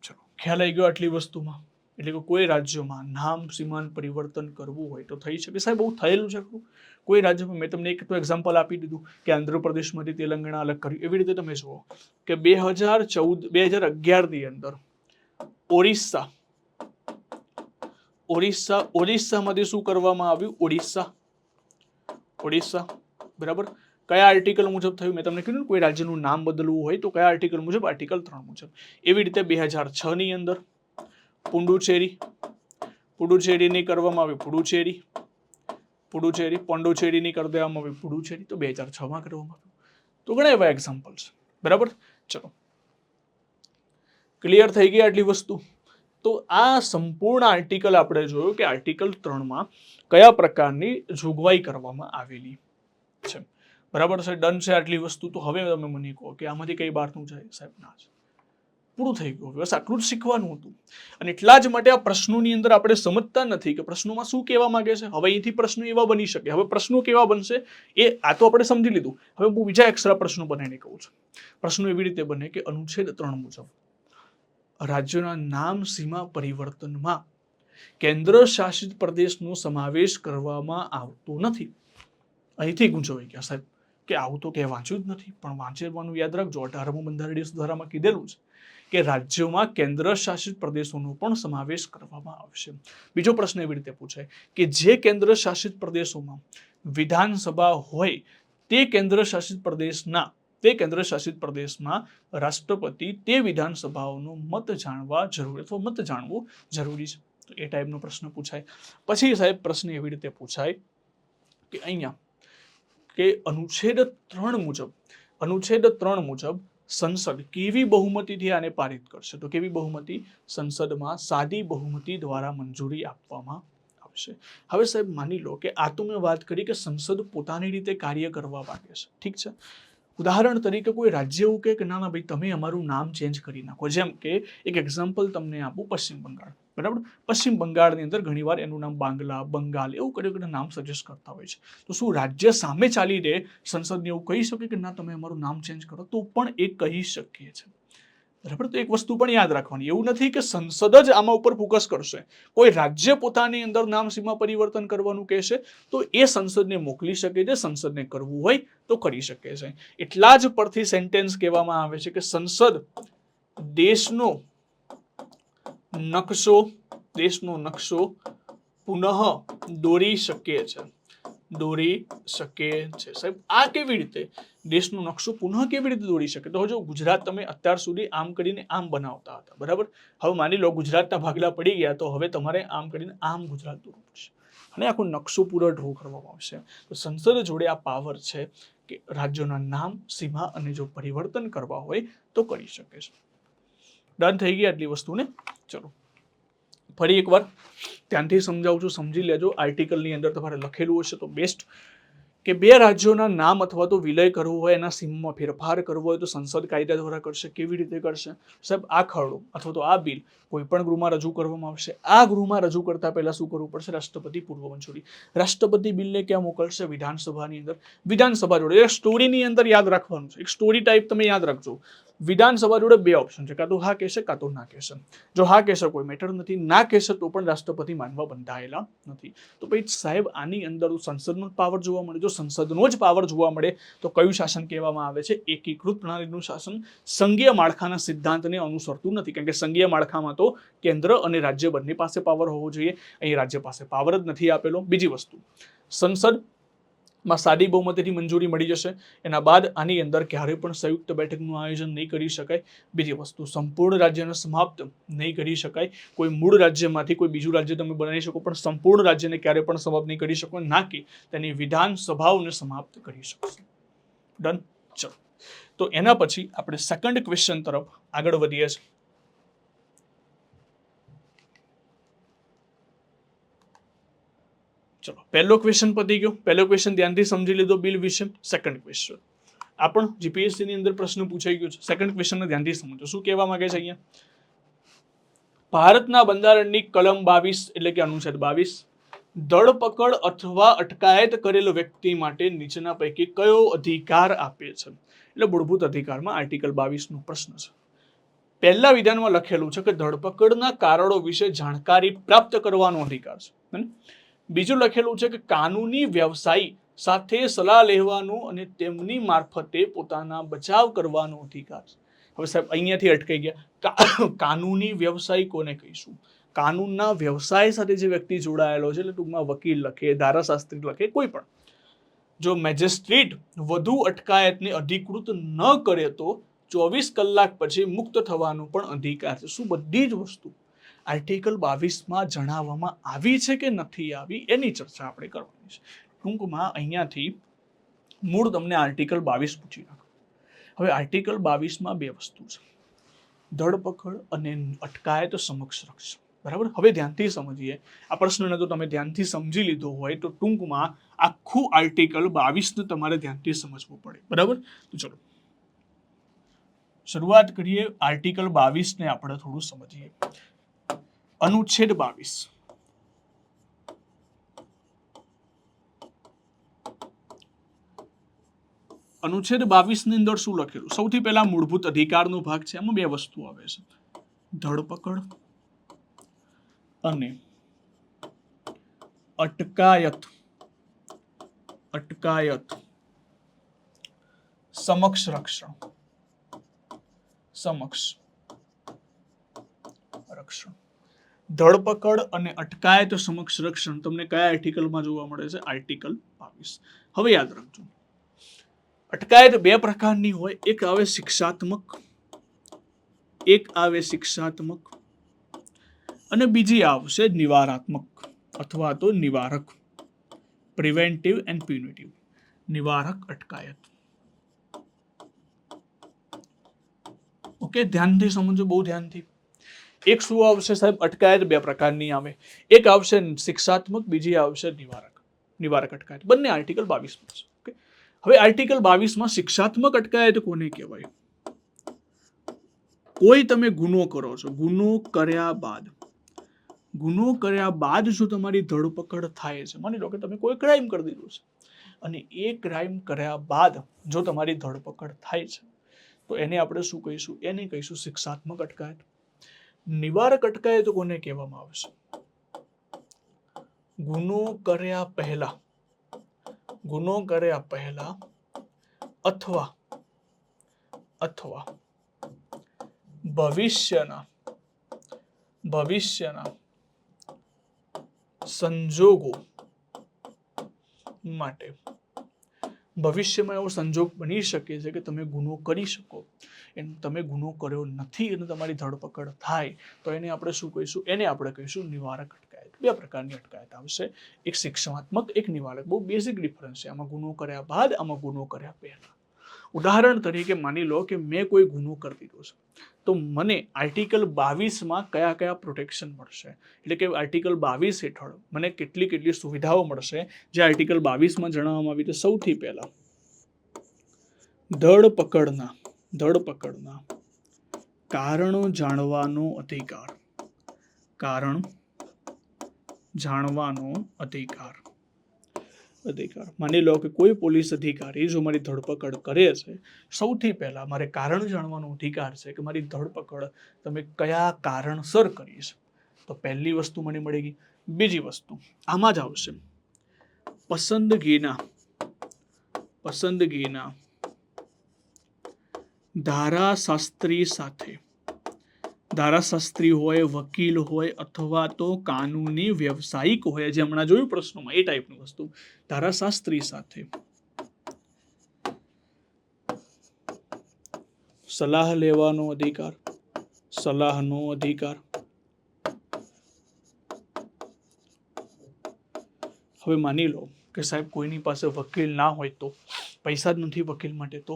ચલો, ખ્યાલ આવી ગયો આટલી વસ્તુમાં? એટલે કે કોઈ રાજ્યમાં નામ સીમાન પરિવર્તન કરવું હોય તો થઈ શકે. સાહેબ બહુ થયેલું છે. કોઈ રાજ્યમાં મેં તમને એક તો એક્ઝામ્પલ આપી દીધું કે આંધ્રપ્રદેશમાંથી તેલંગાણા અલગ કર્યું. એવી રીતે તમે જુઓ કે 2011 ની અંદર ઓરિસ્સામાંથી શું કરવામાં આવ્યું? ઓડિશા, બરાબર? કયા આર્ટિકલ મુજબ થયું? મેં તમને કીધું કોઈ રાજ્યનું નામ બદલવું હોય તો કયા આર્ટિકલ મુજબ? આર્ટિકલ 3 મુજબ. એવી રીતે 2006 ની અંદર પુડુચેરીની કરવામાં આવી પુડુચેરી, પોંડુચેરીની કરી દેવામાં આવી પુડુચેરી, તો 2006માં કરવામાં આવ્યું. તો ઘણા એવા એક્ઝામ્પલ છે. બરાબર, ચલો ક્લિયર થઈ ગઈ આટલી વસ્તુ. તો આ સંપૂર્ણ આર્ટિકલ આપણે જોયું કે આર્ટિકલ 3માં કયા પ્રકારની જોગવાઈ કરવામાં આવેલી છે. બરાબર છે, ડન છે આટલી વસ્તુ. તો હવે તમે મને કહો કે આમાંથી કઈ બહારનું જાય? સાહેબ ના છે, પૂરું થઈ ગયું. બસ આટલું જ શીખવાનું હતું. અને એટલા જ માટે આ પ્રશ્નોની અંદર આપણે સમજતા નથી કે પ્રશ્નોમાં શું કહેવા માંગે છે. હવે અહીંથી પ્રશ્નો એવા બની શકે. હવે પ્રશ્નો કેવા બનશે એ આ તો આપણે સમજી લીધું. હવે હું બીજા એક્સ્ટ્રા પ્રશ્નો બનાવીને કહું છું. પ્રશ્નો એવી રીતે બને કે અનુચ્છેદ 3 મુજબ રાજ્યોના નામ સીમા પરિવર્તનમાં કેન્દ્ર શાસિત પ્રદેશનો સમાવેશ કરવામાં આવતો નથી. અહીંથી ગુંચવાઈ ગયા સાહેબ કે આવું તો કે વાંચ્યું જ નથી. પણ વાંચવાનું યાદ રાખજો, 18મું બંધારણીય સુધારામાં કીધેલું છે કે રાજ્યોમાં કેન્દ્ર શાસિત પ્રદેશોનો પણ સમાવેશ કરવામાં આવશે. બીજો પ્રશ્ન એવી રીતે પૂછાય કે જે કેન્દ્ર શાસિત પ્રદેશોમાં વિધાનસભા હોય તે કેન્દ્ર શાસિત પ્રદેશમાં રાષ્ટ્રપતિ તે વિધાનસભાઓનો મત જાણવું જરૂરી છે. તો એ ટાઈપનો પ્રશ્ન પૂછાય. પછી સાહેબ પ્રશ્ન એવી રીતે પૂછાય કે અહીંયા કે અનુચ્છેદ 3 મુજબ સંસદ કેવી બહુમતીથી આને પારિત કરશે? તો કેવી બહુમતી? સંસદમાં સાદી બહુમતી દ્વારા મંજૂરી આપવામાં આવશે. હવે સાહેબ માની લો કે આ તો મેં વાત કરી કે સંસદ પોતાની રીતે કાર્ય કરવા માંગે છે, ઠીક છે. ઉદાહરણ તરીકે કોઈ રાજ્ય એવું કહે કે ના ભાઈ તમે અમારું નામ ચેન્જ કરી નાખો. જેમ કે એક એક્ઝામ્પલ તમને આપું, પશ્ચિમ બંગાળ. બરાબર, પશ્ચિમ બંગાળની અંદર ઘણીવાર એનું નામ બાંગ્લા, બંગાળ એવું કર્યું નામ સજેસ્ટ કરતા હોય છે. તો શું રાજ્ય સામે ચાલી રહે સંસદને એવું કહી શકે કે ના તમે અમારું નામ ચેન્જ કરો? તો પણ એ કહી શકીએ છે. બરાબર, તો એક વસ્તુ પણ યાદ રાખવાની, એવું નથી કે સંસદ જ આમાં ઉપર ફોકસ કરશે. કોઈ રાજ્ય પોતાની અંદર નામ સીમા પરિવર્તન કરવાનું કહેશે તો એ સંસદને મોકલી શકે છે. સંસદને કરવું હોય તો કરી શકે છે. એટલા જ પરથી સેન્ટેન્સ કહેવામાં આવે છે કે સંસદ દેશનો નકશો પુનઃ દોરી શકે છે. સાહેબ આ કેવી રીતે દેશનો નકશો પુનઃ કેવી રીતે દોરી શકે? તો જો ગુજરાત તમે અત્યાર સુધી આમ કરીને આમ બનાવતા હતા, બરાબર, હવે માની લો ગુજરાતના ભાગલા પડી ગયા તો હવે તમારે આમ કરીને આમ ગુજરાત દોરવું પડશે અને આખો નકશો પૂરો ડ્રો કરવામાં આવશે. તો સંસદ જોડે આ પાવર છે કે રાજ્યોના નામ સીમા અને જો પરિવર્તન કરવા હોય તો કરી શકે છે. ડન થઈ ગઈ આટલી વસ્તુને. ચલો ફરી એકવાર ધ્યાનથી સમજાવું છું, સમજી લેજો. આર્ટિકલની અંદર તમારે લખેલું હશે તો બેસ્ટ કે બે રાજ્યોના નામ અથવા તો વિલય કરવું હોય, એના સીમમાં ફેરફાર કરવો હોય તો સંસદ કાયદા દ્વારા કરશે. કેવી રીતે કરશે? સાહેબ આ ખરડો અથવા તો આ બિલ કોઈ પણ ગૃહમાં રજૂ કરવામાં આવશે. આ ગૃહમાં રજૂ કરતા પહેલા શું કરવું પડશે? રાષ્ટ્રપતિ પૂર્વ મંજૂરી. રાષ્ટ્રપતિ બિલને ક્યાં મોકલશે? વિધાનસભાની અંદર. વિધાનસભા જોડે એક સ્ટોરીની અંદર યાદ રાખવાનું છે, એક સ્ટોરી ટાઈપ તમે યાદ રાખજો. વિધાનસભા જોડે બે ઓપ્શન છે, કાં તો હા કહેશે કાં તો ના કહેશે. જો હા કહેશે કોઈ મેટર નથી, ના કહેશે તો પણ રાષ્ટ્રપતિ માનવા બંધાયેલા નથી. તો પછી સાહેબ આની અંદર સંસદનો પાવર જોવા મળે. જો સંસદનો જ પાવર જોવા મળે તો કયું શાસન કહેવામાં આવે છે? એકીકૃત પ્રણાલીનું શાસન. સંઘીય માળખાના સિદ્ધાંતને અનુસરતું નથી, કારણ કે સંઘીય માળખામાં તો કેન્દ્ર અને રાજ્ય બંને પાસે પાવર હોવો જોઈએ. અહીં રાજ્ય પાસે પાવર જ નથી આપેલો. બીજી વસ્તુ, સંસદમાં સાદી બહુમતીથી મંજૂરી મળી જશે. એના બાદ આની અંદર ક્યારેય પણ સંયુક્ત બેઠકનું આયોજન નહીં કરી શકાય. બીજી વસ્તુ, સંપૂર્ણ રાજ્યને સમાપ્ત નહીં કરી શકાય. કોઈ મૂળ રાજ્યમાંથી કોઈ બીજું રાજ્ય તમે બનાવી શકો પણ સંપૂર્ણ રાજ્યને ક્યારેય પણ સમાપ્ત નહીં કરી શકો, ના કે તેની વિધાનસભાઓને સમાપ્ત કરી શકશો. ડન. ચલો તો એના પછી આપણે સેકન્ડ ક્વેશ્ચન તરફ આગળ વધીએ છીએ. ચલો પહેલો ક્વેશ્ચન પતી ગયો. પહેલો ક્વેશ્ચન ધ્યાનથી સમજી લીધો બિલ વિશે. સેકન્ડ ક્વેશ્ચન આ પણ જીપીએસસી ની અંદર પ્રશ્ન પૂછાઈ ગયો છે. સેકન્ડ ક્વેશ્ચનને ધ્યાનથી સમજો. શું કહેવા માંગે છે અહીંયા? ભારતના બંધારણની કલમ 22 એટલે કે અનુચ્છેદ 22 ધરપકડ અથવા અટકાયત કરેલ વ્યક્તિ માટે નીચેના પૈકી કયો અધિકાર આપે છે? એટલે મૂળભૂત અધિકારમાં આર્ટિકલ 22 નો પ્રશ્ન છે. પહેલા વિધાનમાં લખેલું છે કે ધરપકડના કારણો વિશે જાણકારી પ્રાપ્ત કરવાનો અધિકાર છે. બીજું લખેલું છે કે કાનૂની વ્યવસાયી સાથે સલાહ લેવાનો અને તેમની મારફતે પોતાના બચાવ કરવાનો અધિકાર છે. હવે સાહેબ અહીંયાથી અટકાઈ ગયા. કાનૂની વ્યવસાય કોને કહીશું? કાનૂનના વ્યવસાય સાથે જે વ્યક્તિ જોડાયેલો છે, એટલે ટૂંકમાં વકીલ લખે, ધારાશાસ્ત્રી લખે, કોઈ પણ. જો મેજિસ્ટ્રેટ વધુ અટકાયતને અધિકૃત ન કરે તો 24 કલાક પછી મુક્ત થવાનો પણ અધિકાર છે. શું બધી જ વસ્તુ આર્ટિકલ 22 જણાવવામાં આવી છે કે નથી આવી એની ચર્ચા આપણે કરવાની છે. ટૂંકમાં અહીંયાથી મૂળ તમને આર્ટિકલ 22 પૂછી નાખો. હવે આર્ટિકલ 22 બે વસ્તુ છે, ધરપકડ અને અટકાયત સમક્ષ રક્ષણ. બરાબર. હવે ધ્યાનથી સમજીએ આ પ્રશ્નને. તો તમે ધ્યાનથી સમજી લીધો હોય તો ટૂંકમાં આખું આર્ટિકલ 22 તમારે ધ્યાનથી સમજવું પડે. બરાબર. તો ચલો શરૂઆત કરીએ. આર્ટિકલ 22 આપણે થોડું સમજીએ. અનુચ્છેદ 22. અનુચ્છેદ 22 ની અંદર શું લખેલું? સૌથી પહેલા મૂળભૂત અધિકારનો ભાગ છે. એમાં બે વસ્તુ આવે છે, ધરપકડ અને અટકાયત. અટકાયત સમક્ષ રક્ષણ. સમક્ષ રક્ષણ. ધરપકડ અને અટકાયત સમક્ષ રક્ષણ તમને કયા આર્ટિકલમાં જોવા મળે છે? આર્ટિકલ 22. હવે યાદ રાખજો, અટકાયત બે પ્રકારની હોય. એક આવે શિક્ષાત્મક, એક આવે શિક્ષાત્મક અને બીજી આવશે નિવારાત્મક અથવા તો નિવારક. Preventive and પ્યુનિટિવ. નિવારક અટકાયત. ઓકે, ધ્યાનથી સમજો, બહુ ધ્યાનથી. એક શું આવશે સાહેબ? અટકાયત બે પ્રકારની આવે. એક આવશે શિક્ષાત્મક, બીજી આવશે નિવારક. નિવારક અટકાયત બંને આર્ટિકલ 22 છે. ઓકે, હવે આર્ટિકલ 22 શિક્ષાત્મક અટકાયત કોને કહેવાય? કોઈ તમે ગુનો કરો છો, ગુનો કર્યા બાદ જો તમારી ધરપકડ થાય છે, માની લો કે તમે કોઈ ક્રાઇમ કરી દીધું છે અને એ ક્રાઇમ કર્યા બાદ જો તમારી ધરપકડ થાય છે તો એને આપણે શું કહીશું? એને કહીશું શિક્ષાત્મક અટકાયત. નિવારક અટકાયત કોને કહેવામાં આવશે? ગુનો કર્યા પહેલા અથવા ભવિષ્યના સંજોગો માટે. ભવિષ્યમાં એવો સંજોગ બની શકે છે કે તમે ગુનો કરી શકો, તમે ગુનો કર્યો નથી અને તમારી ધરપકડ થાય તો એને આપણે શું કહીશું? એને આપણે કહીશું નિવારક અટકાયત. બે પ્રકારની અટકાયત આવશે, એક શિક્ષાત્મક, એક નિવારક. બહુ બેઝિક ડિફરન્સ છે આમાં ગુનો કર્યા બાદ, આમાં ગુનો કર્યા પહેલા. ઉદાહરણ તરીકે માની લો કે મેં કોઈ ગુનો કરી દીધો છે તો મને આર્ટિકલ 22 કયા કયા પ્રોટેક્શન મળશે, એટલે કે આર્ટિકલ 22 હેઠળ મને કેટલી સુવિધાઓ મળશે જે આર્ટિકલ 22 જણાવવામાં આવી છે. સૌથી પહેલા ધરપકડના કારણો જાણવાનો અધિકાર. કારણ જાણવાનો અધિકાર. માની લો કે કોઈ પોલીસ અધિકારી જો મારી ધરપકડ કરે છે, સૌથી પહેલા મારે કારણ જાણવાનો અધિકાર છે કે મારી ધરપકડ તમે કયા કારણસર કરી છે. તો પહેલી વસ્તુ મને મળી ગઈ. બીજી વસ્તુ આમાં જ આવશે, પસંદગીના ધારાશાસ્ત્રી હોય, વકીલ હોય અથવા તો કાનૂની વ્યવસાયિક હોય, જે હમણાં જોયું પ્રશ્નોમાં, એ ટાઈપની વસ્તુ. ધારાશાસ્ત્રી સાથે સલાહ લેવાનો અધિકાર. સલાહનો અધિકાર. હવે માની લો કે સાહેબ કોઈની પાસે વકીલ ના હોય તો, પૈસા જ નથી વકીલ માટે, તો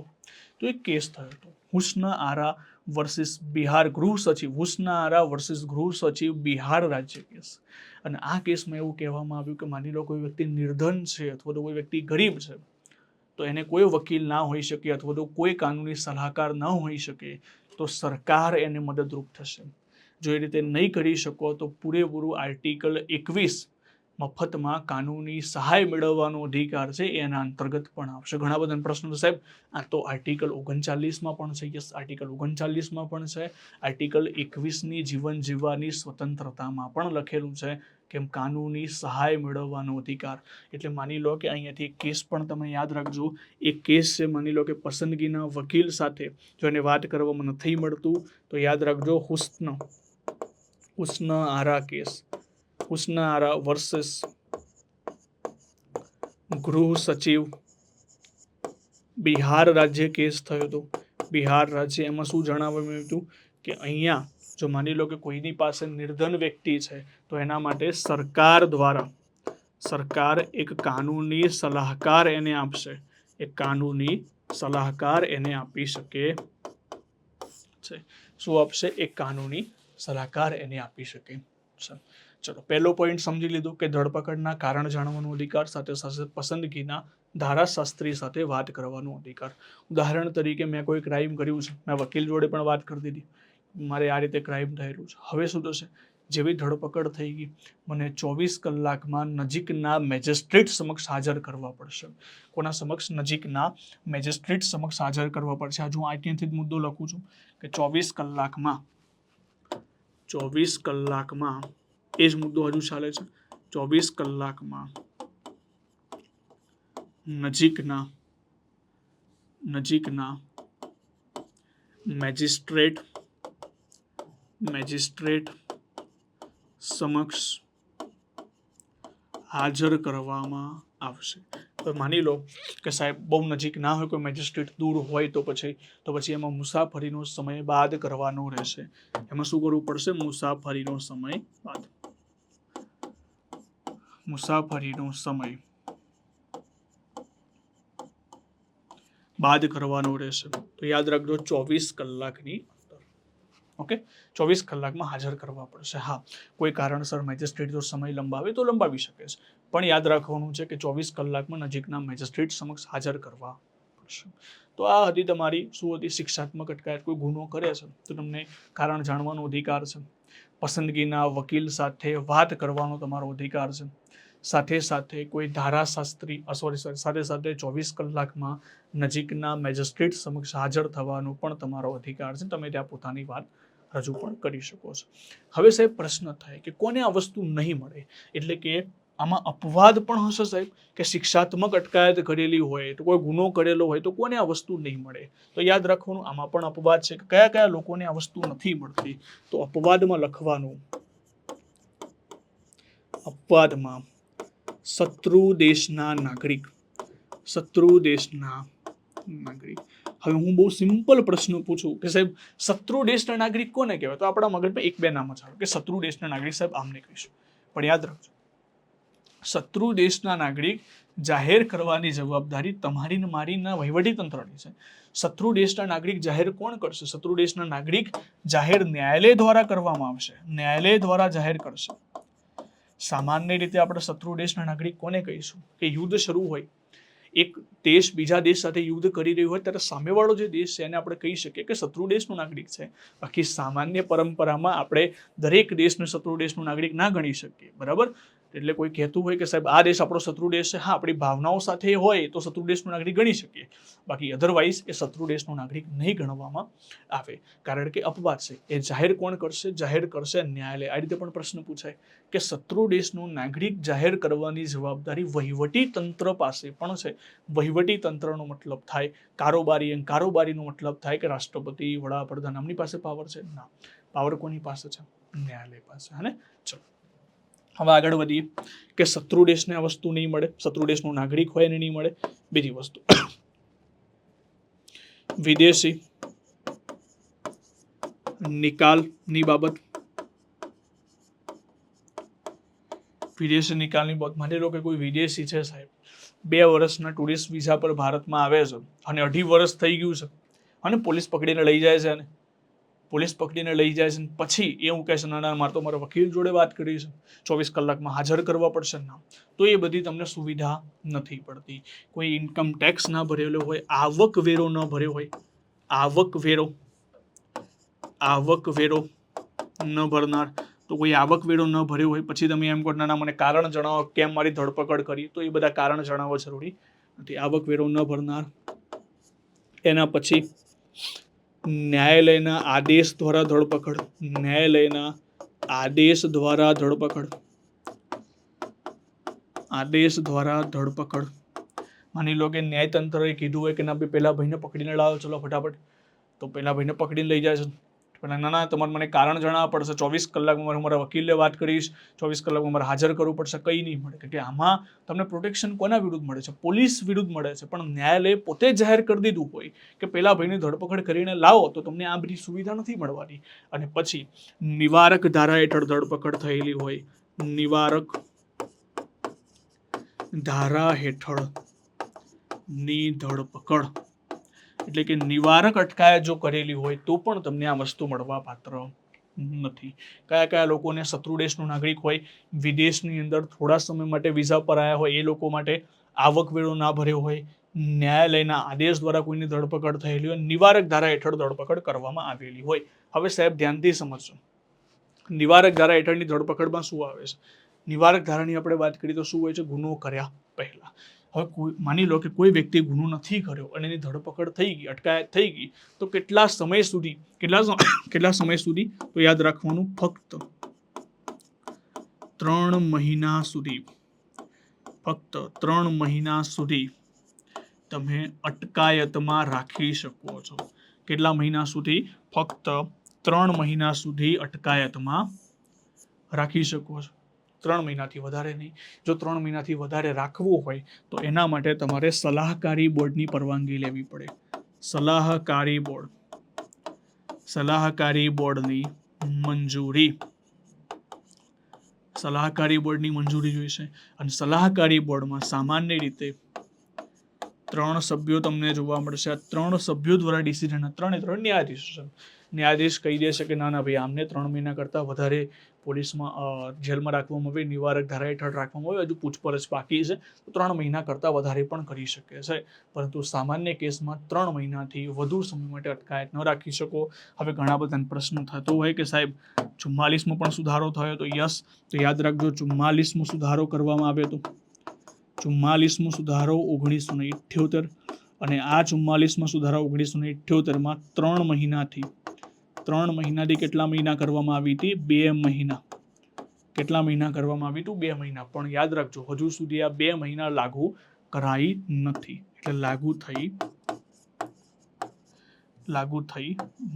એક કેસ થયો હતો, હુસ્ન આરા વર્સિસ બિહાર ગૃહ સચિવ બિહાર રાજ્ય કેસ. અને આ કેસમાં એવું કહેવામાં આવ્યું કે માની લો કોઈ વ્યક્તિ નિર્ધન છે અથવા તો કોઈ વ્યક્તિ ગરીબ છે તો એને કોઈ વકીલ ના હોઈ શકે અથવા તો કોઈ કાનૂની સલાહકાર ન હોઈ શકે તો સરકાર એને મદદરૂપ થશે. જો એ રીતે નહીં કરી શકો તો પૂરેપૂરું આર્ટિકલ 21 મફતમાં કાનૂની સહાય મેળવવાનો અધિકાર છે એના અંતર્ગત પણ આવશે. ઘણા બધા પ્રશ્નો સાહેબ આ તો આર્ટિકલ 39 પણ છે. યસ, આર્ટિકલ 39 પણ છે. આર્ટિકલ 21 જીવન જીવવાની સ્વતંત્રતામાં પણ લખેલું છે કે કાનૂની સહાય મેળવવાનો અધિકાર. એટલે માની લો કે અહીંયાથી એક કેસ પણ તમે યાદ રાખજો. એક કેસ છે, માની લો કે પસંદગીના વકીલ સાથે જો એને વાત કરવામાં નથી મળતું તો યાદ રાખજો હુસ્ન આરા કેસ. હુસ્ન આરા વર્સિસ ગૃહ સચિવ બિહાર રાજ્ય કેસ થયો હતો. બિહાર રાજ્ય, એમાં શું જણાવવામાં આવ્યું હતું કે અહીંયા જો માની લો કે કોઈની પાસે નિર્ધન વ્યક્તિ છે તો એના માટે સરકાર એક કાનૂની સલાહકાર એને આપશે, એક કાનૂની સલાહકાર એને આપી શકે છે. શું આપશે? એક કાનૂની સલાહકાર એને આપી શકે છે. ચલો, પહેલો પોઈન્ટ સમજી લીધું કે ધરપકડના કારણ જાણવાનો અધિકાર, સાથે સાથે પસંદગીના ધારાશાસ્ત્રી સાથે વાત કરવાનો અધિકાર. ઉદાહરણ તરીકે મેં કોઈ ક્રાઇમ કર્યું છે, મેં વકીલ જોડે પણ વાત કરી દીધી, મારે આ રીતે ક્રાઇમ થયેલું છે. હવે શું થશે? જેવી ધરપકડ થઈ ગઈ, મને 24 કલાકમાં નજીકના મેજિસ્ટ્રેટ સમક્ષ હાજર કરવા પડશે. કોના સમક્ષ? નજીકના મેજિસ્ટ્રેટ સમક્ષ હાજર કરવા પડશે. હજુ અહીંથી જ મુદ્દો લખું છું કે 24 કલાકમાં એ જ મુદ્દો હજુ ચાલે છે. 24 કલાકમાં નજીકના મેજિસ્ટ્રેટ સમક્ષ હાજર કરવામાં આવશે. તો માની લો કે સાહેબ બહુ નજીક ના હોય, કોઈ મેજિસ્ટ્રેટ દૂર હોય તો પછી એમાં મુસાફરીનો સમય બાદ કરવાનો રહેશે. એમાં શું કરવું પડશે? મુસાફરીનો સમય બાદ કરવાનો રહેશે. તો યાદ રાખજો 24 કલાકની અંદર. ઓકે, 24 કલાકમાં હાજર કરવા પડશે. હા, કોઈ કારણસર મેજિસ્ટ્રેટ જો સમય લંબાવે તો લંબાવી શકે છે, પણ યાદ રાખવાનું છે કે 24 કલાકમાં નજીકના મેજિસ્ટ્રેટ સમક્ષ હાજર કરવા પડશે. તો આ હતી તમારી શું હતી? શિક્ષાત્મક અટકાયત. કોઈ ગુનો કરે છે તો તમને કારણ જાણવાનો અધિકાર છે, પસંદગીના વકીલ સાથે વાત કરવાનો તમારો અધિકાર છે, સાથે કોઈ ધારાશાસ્ત્રી સાથે 24 કલાકમાં નજીકના મેજિસ્ટ્રેટ સમક્ષ હાજર થવાનો પણ તમારો અધિકાર છે. તમે ત્યાં પોતાની વાત રજૂ પણ કરી શકો છો. હવે સાહેબ પ્રશ્ન થાય કે કોને આ વસ્તુ નહીં મળે? એટલે કે આમાં અપવાદ પણ હશે સાહેબ, કે શિક્ષાત્મક અટકાયત કરેલી હોય તો કોઈ ગુનો કરેલો હોય તો કોને આ વસ્તુ નહીં મળે? તો યાદ રાખવાનું આમાં પણ અપવાદ છે. કયા કયા લોકોને આ વસ્તુ નથી મળતી? તો અપવાદમાં લખવાનું, અપવાદમાં શત્રુ દેશના નાગરિક. હવે હું બહુ સિમ્પલ પ્રશ્ન પૂછું કે સાહેબ શત્રુ દેશના નાગરિક કોને કહેવાય? તો આપણા મગજમાં એક બે નામ જ આવે કે શત્રુ દેશના નાગરિક. સાહેબ આમને કહીશું, પણ યાદ રાખજો શત્રુ દેશના નાગરિક જાહેર કરવાની જવાબદારી તમારી ને મારી ના વહીવટીતંત્રની છે. શત્રુ દેશના નાગરિક જાહેર કોણ કરશે? શત્રુ દેશના નાગરિક જાહેર ન્યાયાલય દ્વારા કરવામાં આવશે, ન્યાયાલય દ્વારા જાહેર કરશે. સામાન્ય રીતે આપણે શત્રુ દેશના નાગરિક કોને કહીશું? કે યુદ્ધ શરૂ હોય, એક દેશ બીજા દેશ સાથે યુદ્ધ કરી રહ્યું હોય ત્યારે સામેવાળો જે દેશ છે એને આપણે કહી શકીએ કે શત્રુ દેશનો નાગરિક છે. બાકી સામાન્ય પરંપરામાં આપણે દરેક દેશને શત્રુ દેશનો નાગરિક ના ગણી શકીએ, બરાબર? એટલે કોઈ કહેતું હોય કે સાહેબ આ દેશ આપણો શત્રુ દેશ છે, હા, આપણી ભાવનાઓ સાથે હોય તો શત્રુ દેશનો નાગરિક ગણી શકીએ, બાકી અધરવાઇઝ એ શત્રુ દેશનો નાગરિક નહીં ગણવામાં આવે, કારણ કે અપવાદ છે. એ જાહેર કોણ કરશે? જાહેર કરશે ન્યાયાલય. આ રીતે પણ પ્રશ્ન પૂછાય કે શત્રુ દેશનો નાગરિક જાહેર કરવાની જવાબદારી વહીવટી તંત્ર પાસે પણ છે. વહીવટી તંત્રનો મતલબ થાય કારોબારી, અને કારોબારીનો મતલબ થાય કે રાષ્ટ્રપતિ, વડાપ્રધાન આમની પાસે પાવર છે? ના, પાવર કોની પાસે છે? ન્યાયાલય પાસે. હે ને? ચલો હવે આગળ વધીએ કે શત્રુ દેશને આ વસ્તુ નહીં મળે, શત્રુ દેશનો નાગરિક હોય એને નહીં મળે. બીજી વસ્તુ, વિદેશી નિકાલની બાબત. વિદેશી નિકાલની બાબત, માની લો કે કોઈ વિદેશી છે સાહેબ, 2 વર્ષના ટુરિસ્ટ વિઝા પર ભારતમાં આવે છે અને 2.5 વર્ષ થઈ ગયું છે અને પોલીસ પકડીને લઈ જાય છે, પછી એવું કહે છે ના, મારે તો મારા વકીલ જોડે વાત કરી છે, 24 કલાકમાં હાજર કરવા પડશે. ના, તો એ બધી તમને સુવિધા નથી પડતી. કોઈ ઇન્કમ ટેક્સ ના ભરેલો હોય, આવકવેરો ન ભર્યો હોય, આવકવેરો ન ભરનાર, તો કોઈ આવકવેરો ન ભર્યો હોય પછી તમે એમ કહો ના મને કારણ જણાવો કેમ મારી ધરપકડ કરી, તો એ બધા કારણ જણાવવા જરૂરી નથી. આવકવેરો ન ભરનાર, એના પછી ન્યાયાલયના આદેશ દ્વારા ધરપકડ, માની લો કે ન્યાયતંત્રએ કીધું હોય કે ના ભાઈ પેલા ભાઈને પકડીને લાવો, ચલો ફટાફટ, તો પેલા ભાઈને પકડીને લઈ જાય છે, પણ ના તમારે મને કારણ જણાવવા પડશે, 24 કલાકમાં મારે મારા વકીલને વાત કરીશ, 24 કલાકમાં મારે હાજર કરવું પડશે, કંઈ નહીં મળે. કે આમાં તમને પ્રોટેક્શન કોના વિરુદ્ધ મળે છે? પોલીસ વિરુદ્ધ મળે છે. પણ ન્યાયાલય પોતે જાહેર કરી દીધું હોય કે પેલા ભાઈની ધરપકડ કરીને લાવો, તો તમને આ બધી સુવિધા નથી મળવાની. અને પછી નિવારક ધારા હેઠળ ધરપકડ થયેલી હોય, નિવારક ધારા હેઠળની ધરપકડ એટલે કે નિવારક અટકાયત જો કરેલી હોય તો પણ તમને આ વસ્તુ મળવા પાત્ર નથી. કયા કયા લોકોને શત્રુ દેશનો નાગરિક હોય, વિદેશની અંદર થોડા સમય માટે વિઝા પર આવ્યા હોય, એ લોકો માટે આવકવેરો ના ભર્યો હોય, ન્યાયાલયના આદેશ દ્વારા કોઈની ધરપકડ થયેલી હોય, નિવારક ધારા હેઠળ ધરપકડ કરવામાં આવેલી હોય. હવે સાહેબ ધ્યાનથી સમજજો, નિવારક ધારા હેઠળની ધરપકડમાં શું આવે છે? નિવારક ધારાની આપણે વાત કરીએ તો શું હોય છે? ગુનો કર્યા પહેલા. હવે માની લો કે કોઈ વ્યક્તિ ગુનો નથી કર્યો અને એની ધરપકડ થઈ ગઈ, અટકાયત થઈ ગઈ, તો કેટલા સમય સુધી તો યાદ રાખવાનું, ફક્ત 3 મહિના સુધી, ફક્ત 3 મહિના સુધી તમે અટકાયતમાં રાખી શકો છો. કેટલા મહિના સુધી? ફક્ત 3 મહિના સુધી અટકાયતમાં રાખી શકો છો. 3 મહિનાથી વધારે નહીં. જો 3 મહિનાથી વધારે રાખવું હોય તો એના માટે તમારે સલાહકારી બોર્ડની પરવાનગી લેવી પડે. સલાહકારી બોર્ડની મંજૂરી જોઈશે. અને સલાહકારી બોર્ડમાં સામાન્ય રીતે 3 સભ્યો તમને જોવા મળશે. આ 3 સભ્યો દ્વારા ડિસિઝન, 3 ન્યાયાધીશ છે. ન્યાયાધીશ કહી દેશે કે ના ભાઈ આમને 3 મહિના કરતાં વધારે પોલીસમાં જેલમાં રાખવામાં આવે, નિવારક ધારા હેઠળ રાખવામાં આવે, હજુ પૂછપરછ બાકી છે તો 3 મહિના કરતાં વધારે પણ કરી શકે છે. પરંતુ સામાન્ય કેસમાં 3 મહિનાથી વધુ સમય માટે અટકાયત ન રાખી શકો. હવે ઘણા બધા પ્રશ્નો થતો હોય કે સાહેબ 44માં પણ સુધારો થયો તો યસ, તો યાદ રાખજો 44મો સુધારો કરવામાં આવ્યો હતો. 44મો સુધારો 1978 અને આ 44મા સુધારા 1978માં 3 મહિનાથી કેટલા મહિના કરવામાં આવી હતી? 2 મહિના. કેટલા મહિના કરવામાં આવી હતું? 2 મહિના. પણ યાદ રાખજો હજુ સુધી આ 2 મહિના લાગુ કરાઈ નથી, એટલે લાગુ થઈ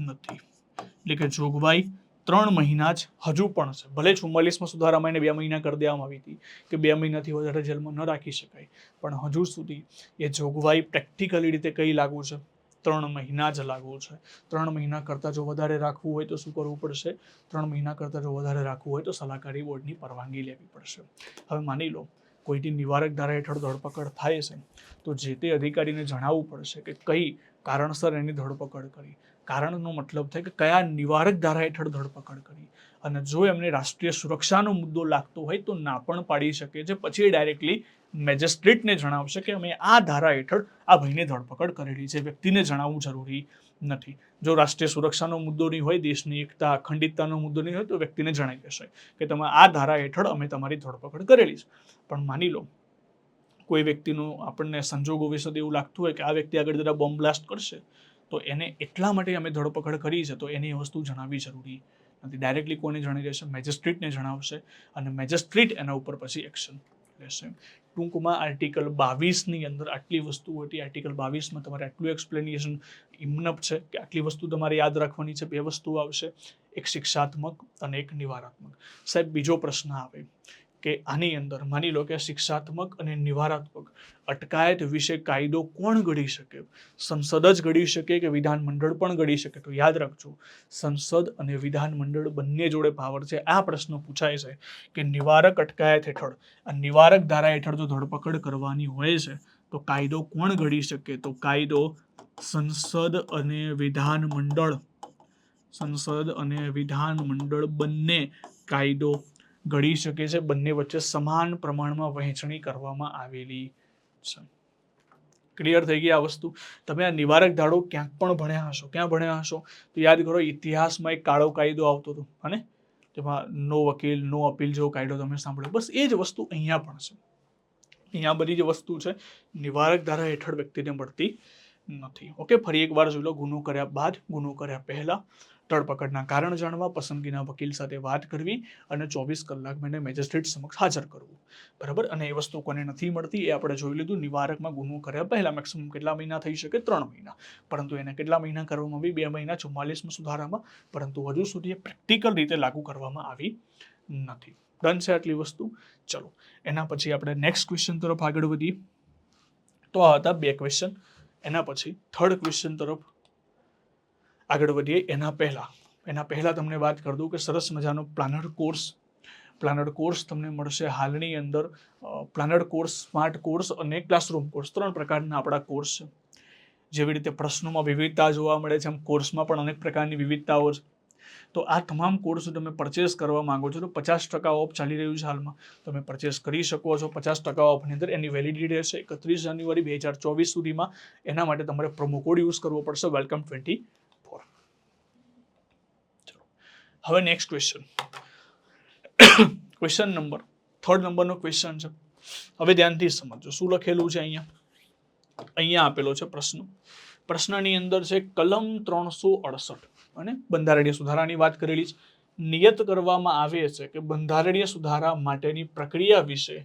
નથી. એટલે કે જોગવાઈ 3 મહિના જ હજુ પણ છે. ભલે 44માં સુધારામાં એને 2 મહિના કરી દેવામાં આવી હતી કે 2 મહિનાથી વધારે જેલમાં ન રાખી શકાય, પણ હજુ સુધી એ જોગવાઈ પ્રેક્ટિકલી રીતે કઈ લાગુ છે? 3 મહિના જ લાગુ છે. 3 મહિના કરતાં જો વધારે રાખવું હોય તો શું કરવું પડશે? 3 મહિના કરતાં જો વધારે રાખવું હોય તો સલાહકારી બોર્ડની પરવાનગી લેવી પડશે. હવે માની લો કોઈની નિવારક ધારા હેઠળ ધરપકડ થાય છે તો જે તે અધિકારીને જણાવવું પડશે કે કઈ કારણસર એની ધરપકડ કરી. કારણનો મતલબ થાય કે કયા નિવારક ધારા હેઠળ ધરપકડ કરી. અને જો એમને રાષ્ટ્રીય સુરક્ષાનો મુદ્દો લાગતો હોય તો ના પણ પાડી શકે છે. પછી ડાયરેક્ટલી મેજિસ્ટ્રેટને જણાવશે કે અમે આ ધારા હેઠળ આ ભાઈની ધરપકડ કરેલી છે. વ્યક્તિને જણાવવું જરૂરી નથી. જો રાષ્ટ્રીય સુરક્ષાનો મુદ્દો નહીં હોય, દેશની એકતા અખંડિતતાનો મુદ્દો નહીં હોય તો વ્યક્તિને જણાવી દેશે કે તમે આ ધારા હેઠળ અમે તમારી ધરપકડ કરેલી છે. પણ માની લો કોઈ વ્યક્તિનું આપણને સંજોગો વિશે એવું લાગતું હોય કે આ વ્યક્તિ આગળ જરા બોમ્બ બ્લાસ્ટ કરશે તો એને એટલા માટે અમે ધરપકડ કરી છે, તો એની વસ્તુ જણાવવી જરૂરી નથી. ડાયરેક્ટલી કોને જણાવી દેશે? મેજિસ્ટ્રેટને જણાવશે અને મેજિસ્ટ્રેટ એના ઉપર પછી એક્શન લેશે. ટૂંકમાં આર્ટિકલ 22ની અંદર આટલી વસ્તુ હતી. આર્ટિકલ 22માં તમારે આટલું એક્સપ્લેનેશન ઇનફ છે કે આટલી વસ્તુ તમારે યાદ રાખવાની છે. 2 વસ્તુ આવશે, એક શિક્ષાત્મક અને એક નિવારાત્મક. સાહેબ બીજો પ્રશ્ન આવે કે આની અંદર માની લો કે શિક્ષાત્મક અને નિવારાત્મક અટકાયત વિશે કાયદો કોણ ઘડી શકે? સંસદ જ ઘડી શકે કે વિધાનમંડળ પણ ઘડી શકે? તો યાદ રાખજો સંસદ અને વિધાનમંડળ બંને જોડે પાવર છે. આ પ્રશ્ન પૂછાય છે કે નિવારક અટકાયત હેઠળ, આ નિવારક ધારા હેઠળ જો ધરપકડ કરવાની હોય છે તો કાયદો કોણ ઘડી શકે? તો કાયદો સંસદ અને વિધાનમંડળ બંને કાયદો ઘડી શકે છે. બંને વચ્ચે સમાન પ્રમાણમાં વહેંચણી કરવામાં આવેલી છે. ક્લિયર થઈ ગઈ આ વસ્તુ? તમે આ નિવારક ધારો ક્યાંક પણ ભણ્યા હશો. ક્યાં ભણ્યા હશો? તો યાદ કરો ઇતિહાસમાં એક કાળો કાયદો આવતો હતો, અને તેમાં નો વકીલ નો અપીલ જેવો કાયદો તમે સાંભળ્યો. બસ એ જ વસ્તુ અહીંયા પણ છે. અહીંયા બધી જે વસ્તુ છે નિવારક ધારા હેઠળ વ્યક્તિને મળતી નથી. ઓકે, ફરી એકવાર જોઈ લો. ગુનો કર્યા બાદ, ગુનો કર્યા પહેલા, ધરપકડના કારણ જાણવા, પસંદગીના વકીલ સાથે વાત કરવી અને 24 કલાક માટે મેજિસ્ટ્રેટ સમક્ષ હાજર કરવું. બરાબર. અને એ વસ્તુ કોને નથી મળતી એ આપણે જોઈ લીધું. નિવારકમાં ગુનો કર્યા પહેલા મેક્સિમમ કેટલા મહિના થઈ શકે? 3 મહિના. પરંતુ એને કેટલા મહિના કરવામાં આવી? 2 મહિના 44માં સુધારામાં. પરંતુ હજુ સુધી પ્રેક્ટિકલ રીતે લાગુ કરવામાં આવી નથી. ડન છે આટલી વસ્તુ. ચલો એના પછી આપણે નેક્સ્ટ ક્વેશ્ચન તરફ આગળ વધીએ. તો આ હતા 2 ક્વેશ્ચન. એના પછી થર્ડ ક્વેશ્ચન તરફ આગળ વધીએ. એના પહેલા તમને વાત કરી દઉં કે સરસ મજાનો પ્લાનર કોર્સ તમને મળશે હાલની અંદર. પ્લાનર કોર્સ, સ્માર્ટ કોર્સ અને ક્લાસરૂમ કોર્સ, 3 પ્રકારના આપણા કોર્સ છે. જેવી રીતે પ્રશ્નોમાં વિવિધતા જોવા મળે છે, એમ કોર્સમાં પણ અનેક પ્રકારની વિવિધતાઓ છે. તો આ તમામ કોર્સ તમે પરચેસ કરવા માંગો છો તો 50% ઓફ ચાલી રહ્યું છે હાલમાં. તમે પરચેસ કરી શકો છો. 50% ઓફની અંદર એની વેલિડિટી રહેશે 31 જાન્યુઆરી 2024 સુધીમાં. એના માટે તમારે પ્રોમો કોડ યુઝ કરવો પડશે, welcome24. હવે next question. Question number 3rd નંબરનો ક્વેશ્ચન છે. હવે ધ્યાનથી સમજો શું લખેલું છે અહીંયા આપેલો છે પ્રશ્નની અંદર છે કલમ 368 અને બંધારણીય સુધારાની વાત કરેલી છે. નિયત કરવામાં આવે છે કે બંધારણીય સુધારા માટેની પ્રક્રિયા વિશે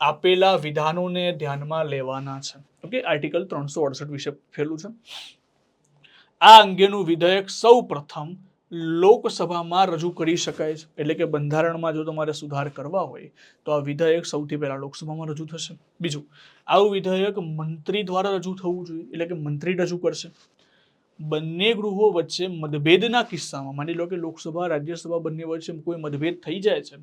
આપેલા વિધાનોને ધ્યાનમાં લેવાના છે. ઓકે, આર્ટિકલ 368 વિશે લખેલું છે. આ અંગેનું વિધેયક સૌ પ્રથમ લોકસભામાં રજૂ કરી શકાય છે. એટલે કે બંધારણમાં જો તમારે સુધાર કરવા હોય તો આ વિધેયક સૌથી પહેલા લોકસભામાં રજૂ થશે. બીજું, આવું વિધેયક મંત્રી દ્વારા રજૂ થવું જોઈએ, એટલે કે મંત્રી રજૂ કરશે. બંને ગૃહો વચ્ચે મતભેદના કિસ્સામાં, માની લો કે લોકસભા રાજ્યસભા બંને વચ્ચે કોઈ મતભેદ થઈ જાય છે,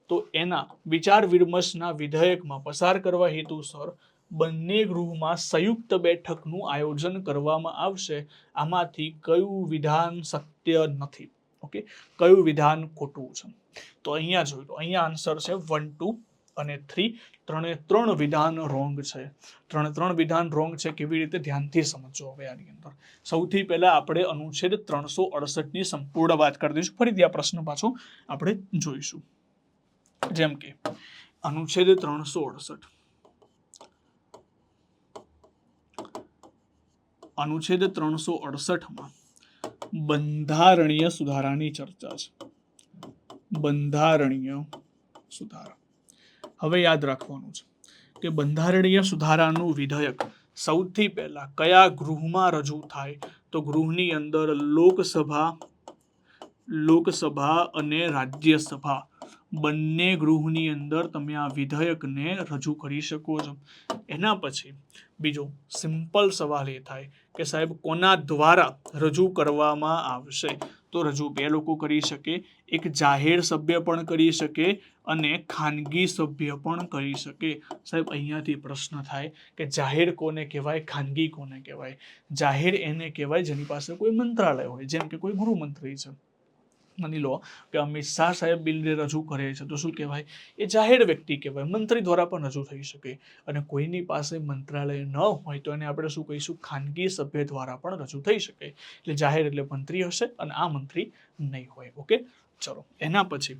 તો એના વિચાર વિમર્શના વિધેયકમાં પસાર કરવા હેતુસર બંને ગૃહમાં સંયુક્ત બેઠકનું આયોજન કરવામાં આવશે. આમાંથી કયું વિધાન સત્ય નથી? ઓકે, કયું વિધાન ખોટું છે? તો અહીંયા જોઈ લો, અહીંયા આન્સર છે 1, 2 અને 3. 3 વિધાન રોંગ છે. 3 વિધાન રોંગ છે. કેવી રીતે? ધ્યાનથી સમજો. હવે આની અંદર સૌથી પહેલા આપણે અનુચ્છેદ 368ની સંપૂર્ણ વાત કરી દઈશું. ફરીથી આ પ્રશ્ન પાછો આપણે જોઈશું. જેમ કે અનુચ્છેદ 368, અનુચ્છેદ 368માં બંધારણીય સુધારાની ચર્ચા છે. બંધારણીય સુધારા. હવે યાદ રાખવાનું છે કે બંધારણીય સુધારાનું વિધેયક સૌથી પહેલા કયા ગૃહમાં રજૂ થાય? તો ગૃહની અંદર લોકસભા અને રાજ્યસભા બંને ગૃહની અંદર તમે આ વિધેયકને રજૂ કરી શકો છો. એના પછી બીજો સિમ્પલ સવાલ એ થાય કે સાહેબ કોના દ્વારા રજૂ કરવામાં આવશે? તો રજૂ 2 લોકો કરી શકે. એક જાહેર સભ્ય પણ કરી શકે અને ખાનગી સભ્ય પણ કરી શકે. સાહેબ અહીંયાથી પ્રશ્ન થાય કે જાહેર કોને કહેવાય, ખાનગી કોને કહેવાય? જાહેર એને કહેવાય જેની પાસે કોઈ મંત્રાલય હોય, જેમ કે કોઈ ગૃહમંત્રી છે. માની લો કે અમિત શાહ સાહેબ બિલને રજૂ કરે છે તો શું કહેવાય? એ જાહેર વ્યક્તિ કહેવાય. મંત્રી દ્વારા પણ રજૂ થઈ શકે. અને કોઈની પાસે મંત્રાલય ન હોય તો એને આપણે શું કહીશું? ખાનગી સભ્ય દ્વારા પણ રજૂ થઈ શકે. એટલે જાહેર એટલે મંત્રી હશે અને આ મંત્રી નહીં હોય. ઓકે, ચલો એના પછી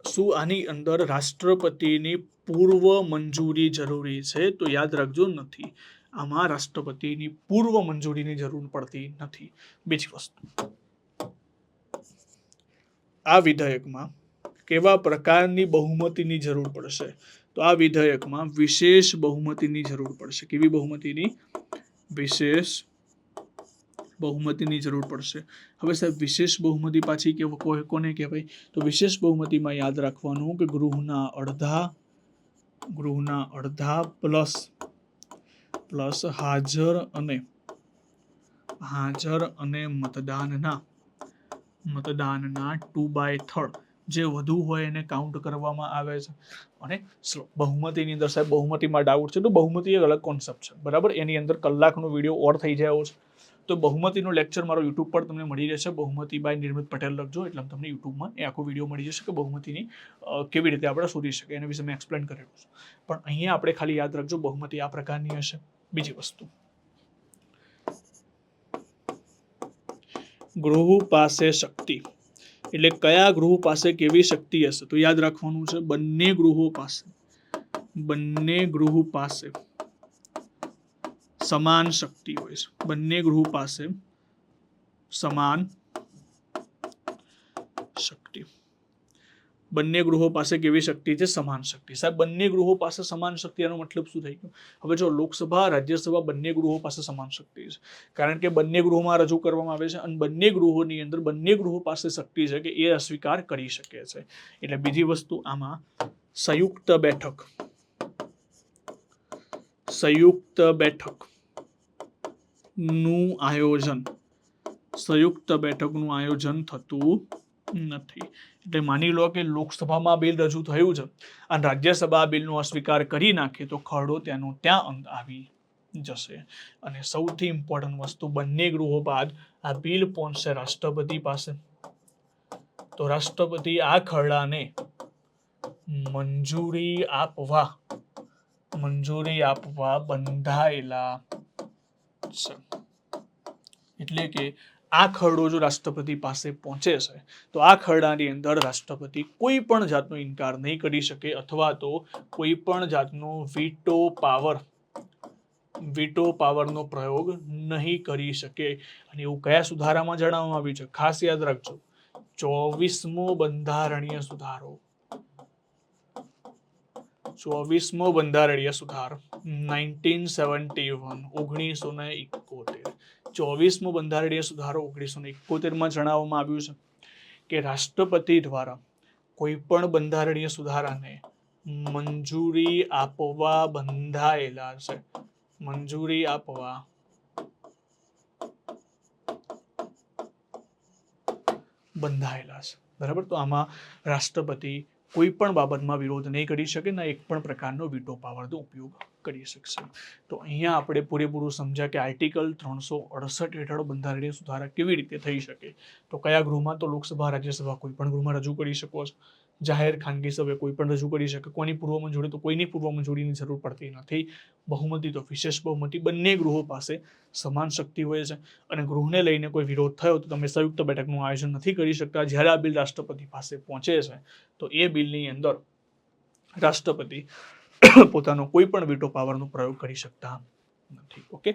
શું આની અંદર રાષ્ટ્રપતિની પૂર્વ મંજૂરી જરૂરી છે? તો યાદ રાખજો, નથી. આમાં રાષ્ટ્રપતિની પૂર્વ મંજૂરીની જરૂર પડતી નથી. બીજી વસ્તુ, આ વિધેયકમાં કેવા પ્રકારની બહુમતીની જરૂર પડશે? તો આ વિધેયકમાં વિશેષ બહુમતીની જરૂર પડશે. કેવી બહુમતીની? વિશેષ બહુમતીની જરૂર પડશે. હવે સાહેબ વિશેષ બહુમતી પાછી કોને કહેવાય? તો વિશેષ બહુમતીમાં યાદ રાખવાનું કે ગૃહના અડધા પ્લસ હાજર અને મતદાનના 2/3 જે વધુ હોય એને કાઉન્ટ કરવામાં આવે છે. અને બહુમતીની અંદર સાહેબ બહુમતીમાં ડાઉટ છે તો બહુમતી એક અલગ કોન્સેપ્ટ છે. બરાબર, એની અંદર કલાકનો વિડીયો ઓર થઈ જાય છે. તો બહુમતીનો લેક્ચર મારો યુટ્યુબ પર તમને મળી રહેશે. બહુમતી બાય નિર્મિત પટેલ લખજો એટલે તમને યુટ્યુબમાં એ આખો વિડીયો મળી જશે કે બહુમતીની કેવી રીતે આપણે શોધી શકીએ એના વિશે મેં એક્સપ્લેન કરેલું છે. પણ અહીંયા આપણે ખાલી યાદ રાખજો બહુમતી આ પ્રકારની હશે. બીજી વસ્તુ, ગૃહ પાસે શક્તિ એટલે કયા ગૃહ પાસે કેવી શક્તિ હશે? તો યાદ રાખવાનું છે બંને ગૃહ પાસે સમાન શક્તિ હોય છે. બંને ગૃહ પાસે સમાન શક્તિ. બંને ગૃહો પાસે કેવી શક્તિ છે? સમાન શક્તિ. સાહેબ બંને ગૃહો પાસે સમાન શક્તિ, એનો મતલબ શું થઈ ગયો? હવે જો લોકસભા રાજ્યસભા બંને ગૃહો પાસે સમાન શક્તિ છે, કારણ કે બંને ગૃહોમાં રજૂ કરવામાં આવે છે અને બંને ગૃહોની અંદર બંને ગૃહો પાસે શક્તિ છે કે એ અસ્વીકાર કરી શકે છે. એટલે બીજી વસ્તુ આમાં સંયુક્ત બેઠક નું આયોજન થતું નથી. એટલે માની લો કે લોકસભામાં બિલ રજૂ થયું છે અને રાજ્યસભા બિલનો અસ્વીકાર કરી નાખે તો ખરડો ત્યાંનો ત્યાં અંત આવી જશે. અને સૌથી ઇમ્પોર્ટન્ટ વસ્તુ, બંને ગૃહો બાદ આ બિલ પહોંચશે રાષ્ટ્રપતિ પાસે. તો રાષ્ટ્રપતિ આ ખરડાને મંજૂરી આપવા બંધાયેલા છે. એટલે કે આ ખરડો જો રાષ્ટ્રપતિ પાસે પહોંચે છે તો આ ખરડાની અંદર રાષ્ટ્રપતિ કોઈ પણ જાતનો ઇનકાર નહીં કરી શકે અથવા તો કોઈ પણ જાતનો વીટો પાવરનો પ્રયોગ નહીં કરી શકે. અને એવું કયા સુધારામાં જણાવવામાં આવ્યું છે? ખાસ યાદ રાખજો, 24મો બંધારણીય સુધારો 1971. 24મો બંધારણીય સુધારો 1971માં જણાવવામાં આવ્યું છે કે રાષ્ટ્રપતિ દ્વારા કોઈ પણ બંધારણીય સુધારાને મંજૂરી આપવા બંધાયેલા છે. બરાબર. તો આમાં રાષ્ટ્રપતિ કોઈ પણ બાબતમાં વિરોધ નહીં કરી શકે, ના એક પણ પ્રકારનો વીટો પાવરનો ઉપયોગ કરી શકશે. તો અહીંયા આપણે પૂરેપૂરું સમજ્યા કે આર્ટિકલ 368 હેઠળ બંધારણીય સુધારા કેવી રીતે થઈ શકે. તો કયા ગૃહમાં? તો લોકસભા રાજ્યસભા કોઈ પણ ગૃહમાં રજૂ કરી શકો છો. જાહેર ખાનગી સભ્ય કોઈ પણ રજૂ કરી શકે. કોની પૂર્વ મંજૂરી? તો કોઈની પૂર્વ મંજૂરીની જરૂર પડતી નથી. બહુમતી તો વિશેષ બહુમતી. બંને ગૃહો પાસે સમાન શક્તિ હોય છે અને ગૃહને લઈને કોઈ વિરોધ થયો તો તમે સંયુક્ત બેઠકનું આયોજન નથી કરી શકતા. જ્યારે આ બિલ રાષ્ટ્રપતિ પાસે પહોંચે છે તો એ બિલની અંદર રાષ્ટ્રપતિ પોતાનો કોઈ પણ વીટો પાવરનો પ્રયોગ કરી શકતા નથી. ઓકે,